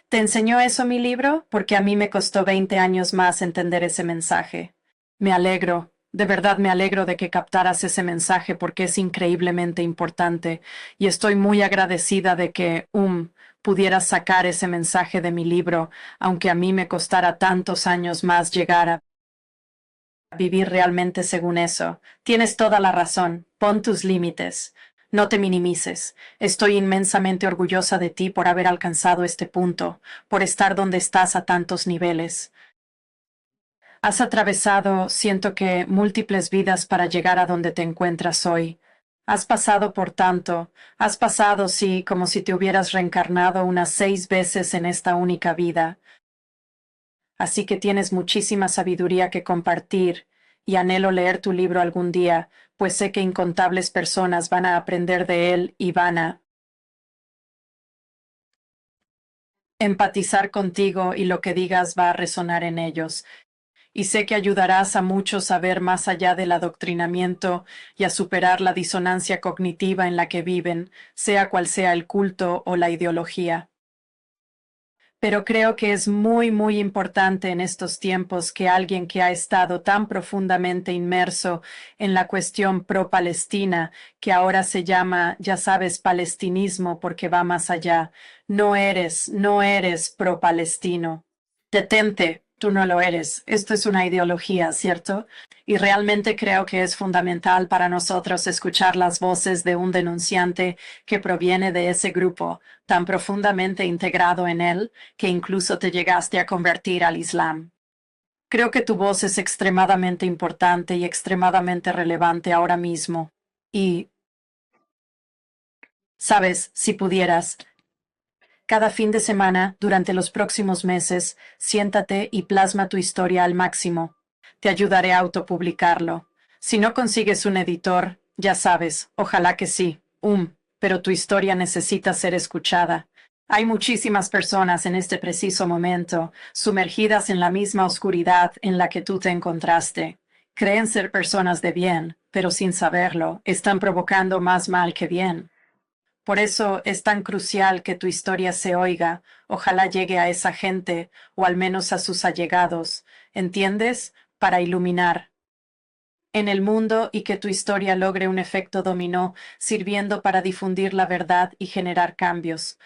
¿Te enseñó eso mi libro? Porque a mí me costó 20 años más entender ese mensaje. Me alegro, de verdad me alegro de que captaras ese mensaje porque es increíblemente importante y estoy muy agradecida de que, pudieras sacar ese mensaje de mi libro, aunque a mí me costara tantos años más llegar a vivir realmente según eso. Tienes toda la razón. Pon tus límites. No te minimices. Estoy inmensamente orgullosa de ti por haber alcanzado este punto, por estar donde estás a tantos niveles. Has atravesado, siento que, múltiples vidas para llegar a donde te encuentras hoy. Has pasado por tanto, has pasado, sí, como si te hubieras reencarnado unas 6 veces en esta única vida. Así que tienes muchísima sabiduría que compartir, y anhelo leer tu libro algún día, pues sé que incontables personas van a aprender de él y van a empatizar contigo y lo que digas va a resonar en ellos. Y sé que ayudarás a muchos a ver más allá del adoctrinamiento y a superar la disonancia cognitiva en la que viven, sea cual sea el culto o la ideología. Pero creo que es muy, muy importante en estos tiempos que alguien que ha estado tan profundamente inmerso en la cuestión pro-palestina, que ahora se llama, ya sabes, palestinismo porque va más allá, no eres pro-palestino. Detente, tú no lo eres. Esto es una ideología, ¿cierto? Y realmente creo que es fundamental para nosotros escuchar las voces de un denunciante que proviene de ese grupo, tan profundamente integrado en él, que incluso te llegaste a convertir al Islam. Creo que tu voz es extremadamente importante y extremadamente relevante ahora mismo. Y, sabes, si pudieras, cada fin de semana, durante los próximos meses, siéntate y plasma tu historia al máximo. Te ayudaré a autopublicarlo. Si no consigues un editor, ya sabes, ojalá que sí, pero tu historia necesita ser escuchada. Hay muchísimas personas en este preciso momento, sumergidas en la misma oscuridad en la que tú te encontraste. Creen ser personas de bien, pero sin saberlo, están provocando más mal que bien. Por eso es tan crucial que tu historia se oiga, ojalá llegue a esa gente, o al menos a sus allegados, ¿entiendes? Para iluminar en el mundo y que tu historia logre un efecto dominó, sirviendo para difundir la verdad y generar cambios.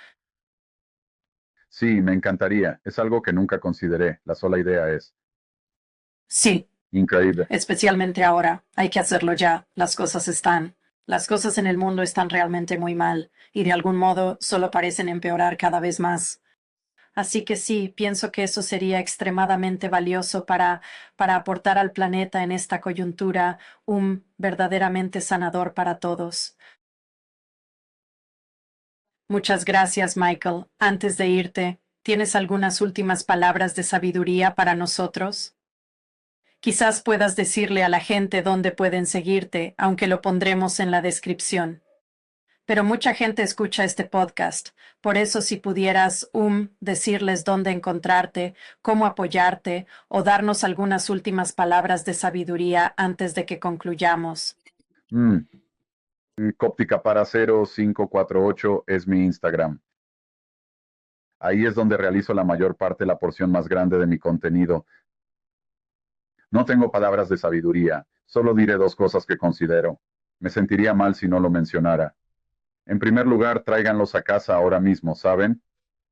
Sí, me encantaría. Es algo que nunca consideré. La sola idea es Sí, increíble. especialmente ahora. Hay que hacerlo ya. Las cosas en el mundo están realmente muy mal, y de algún modo solo parecen empeorar cada vez más. Así que sí, pienso que eso sería extremadamente valioso para aportar al planeta en esta coyuntura, verdaderamente sanador para todos. Muchas gracias, Michael. Antes de irte, ¿tienes algunas últimas palabras de sabiduría para nosotros? Quizás puedas decirle a la gente dónde pueden seguirte, aunque lo pondremos en la descripción. Pero mucha gente escucha este podcast, por eso si pudieras, decirles dónde encontrarte, cómo apoyarte o darnos algunas últimas palabras de sabiduría antes de que concluyamos. Cóptica para 0548 es mi Instagram. Ahí es donde realizo la mayor parte, la porción más grande de mi contenido. No tengo palabras de sabiduría, solo diré dos cosas que considero. Me sentiría mal si no lo mencionara. En primer lugar, tráiganlos a casa ahora mismo, ¿saben?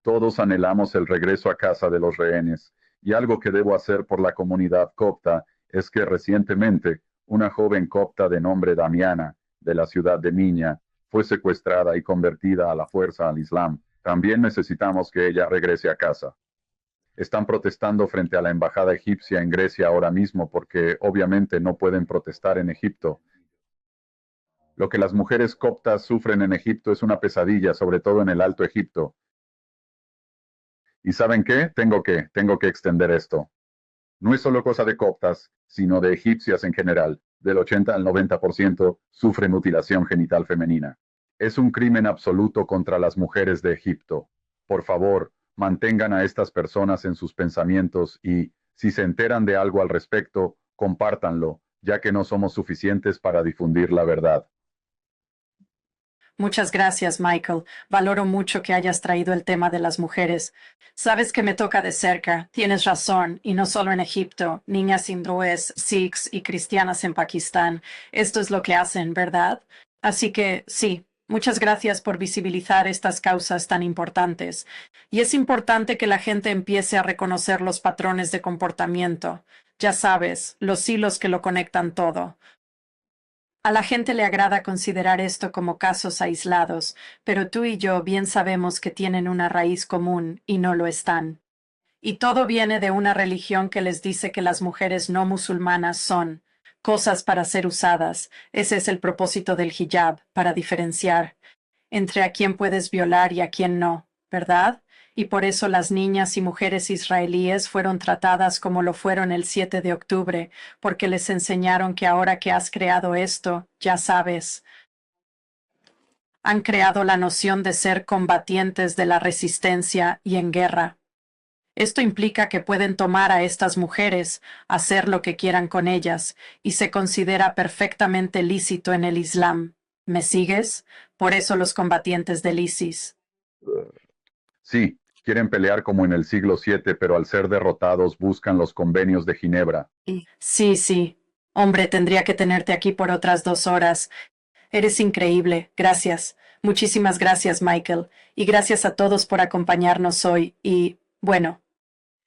Todos anhelamos el regreso a casa de los rehenes, y algo que debo hacer por la comunidad copta es que recientemente una joven copta de nombre Damiana, de la ciudad de Miña, fue secuestrada y convertida a la fuerza al Islam. También necesitamos que ella regrese a casa. Están protestando frente a la embajada egipcia en Grecia ahora mismo porque obviamente no pueden protestar en Egipto. Lo que las mujeres coptas sufren en Egipto es una pesadilla, sobre todo en el Alto Egipto. ¿Y saben qué? Tengo que extender esto. No es solo cosa de coptas, sino de egipcias en general. Del 80 al 90% sufre mutilación genital femenina. Es un crimen absoluto contra las mujeres de Egipto. Por favor, mantengan a estas personas en sus pensamientos y, si se enteran de algo al respecto, compártanlo, ya que no somos suficientes para difundir la verdad. Muchas gracias, Michael. Valoro mucho que hayas traído el tema de las mujeres. Sabes que me toca de cerca. Tienes razón, y no solo en Egipto. Niñas hindúes, sikhs y cristianas en Pakistán. Esto es lo que hacen, ¿verdad? Así que, sí, muchas gracias por visibilizar estas causas tan importantes. Y es importante que la gente empiece a reconocer los patrones de comportamiento. Ya sabes, los hilos que lo conectan todo. A la gente le agrada considerar esto como casos aislados, pero tú y yo bien sabemos que tienen una raíz común y no lo están. Y todo viene de una religión que les dice que las mujeres no musulmanas son cosas para ser usadas. Ese es el propósito del hijab, para diferenciar entre a quién puedes violar y a quién no, ¿verdad? Y por eso las niñas y mujeres israelíes fueron tratadas como lo fueron el 7 de octubre, porque les enseñaron que ahora que has creado esto, ya sabes, han creado la noción de ser combatientes de la resistencia y en guerra. Esto implica que pueden tomar a estas mujeres, hacer lo que quieran con ellas, y se considera perfectamente lícito en el Islam. ¿Me sigues? Por eso los combatientes del ISIS. Sí, quieren pelear como en el siglo VII, pero al ser derrotados buscan los convenios de Ginebra. Sí, sí. Hombre, tendría que tenerte aquí por otras 2 horas. Eres increíble. Gracias. Muchísimas gracias, Michael. Y gracias a todos por acompañarnos hoy. Y, bueno,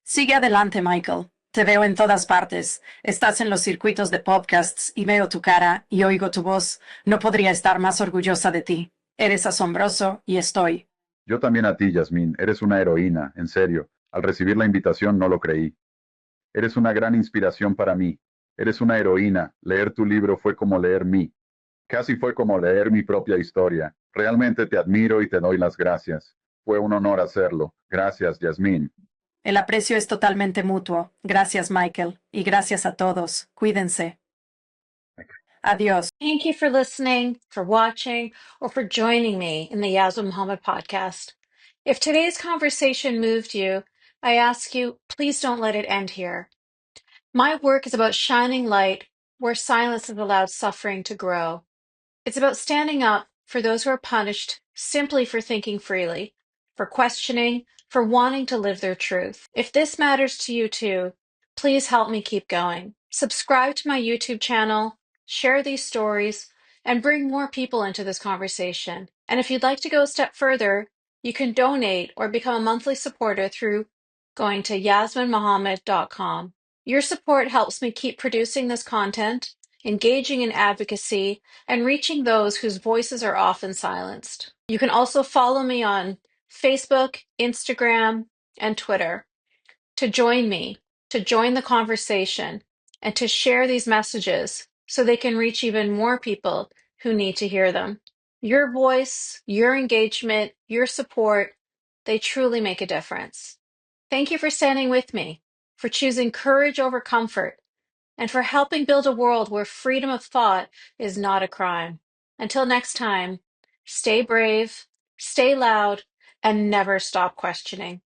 sigue adelante, Michael. Te veo en todas partes. Estás en los circuitos de podcasts y veo tu cara y oigo tu voz. No podría estar más orgullosa de ti. Eres asombroso y estoy. Yo también a ti, Yasmín. Eres una heroína, en serio. Al recibir la invitación no lo creí. Eres una gran inspiración para mí. Eres una heroína. Leer tu libro fue como leer mí. Casi fue como leer mi propia historia. Realmente te admiro y te doy las gracias. Fue un honor hacerlo. Gracias, Yasmín. El aprecio es totalmente mutuo. Gracias, Michael. Y gracias a todos. Cuídense. Adiós. Thank you for listening, for watching, or for joining me in the Yasmin Muhammad podcast. If today's conversation moved you, I ask you, please don't let it end here. My work is about shining light where silence has allowed suffering to grow. It's about standing up for those who are punished simply for thinking freely, for questioning, for wanting to live their truth. If this matters to you too, please help me keep going. Subscribe to my YouTube channel, share these stories, and bring more people into this conversation. And if you'd like to go a step further, you can donate or become a monthly supporter through going to yasminmohammed.com. Your support helps me keep producing this content, engaging in advocacy, and reaching those whose voices are often silenced. You can also follow me on Facebook, Instagram, and Twitter to join me, to join the conversation, and to share these messages so they can reach even more people who need to hear them. Your voice, your engagement, your support, they truly make a difference. Thank you for standing with me, for choosing courage over comfort, and for helping build a world where freedom of thought is not a crime. Until next time, stay brave, stay loud, and never stop questioning.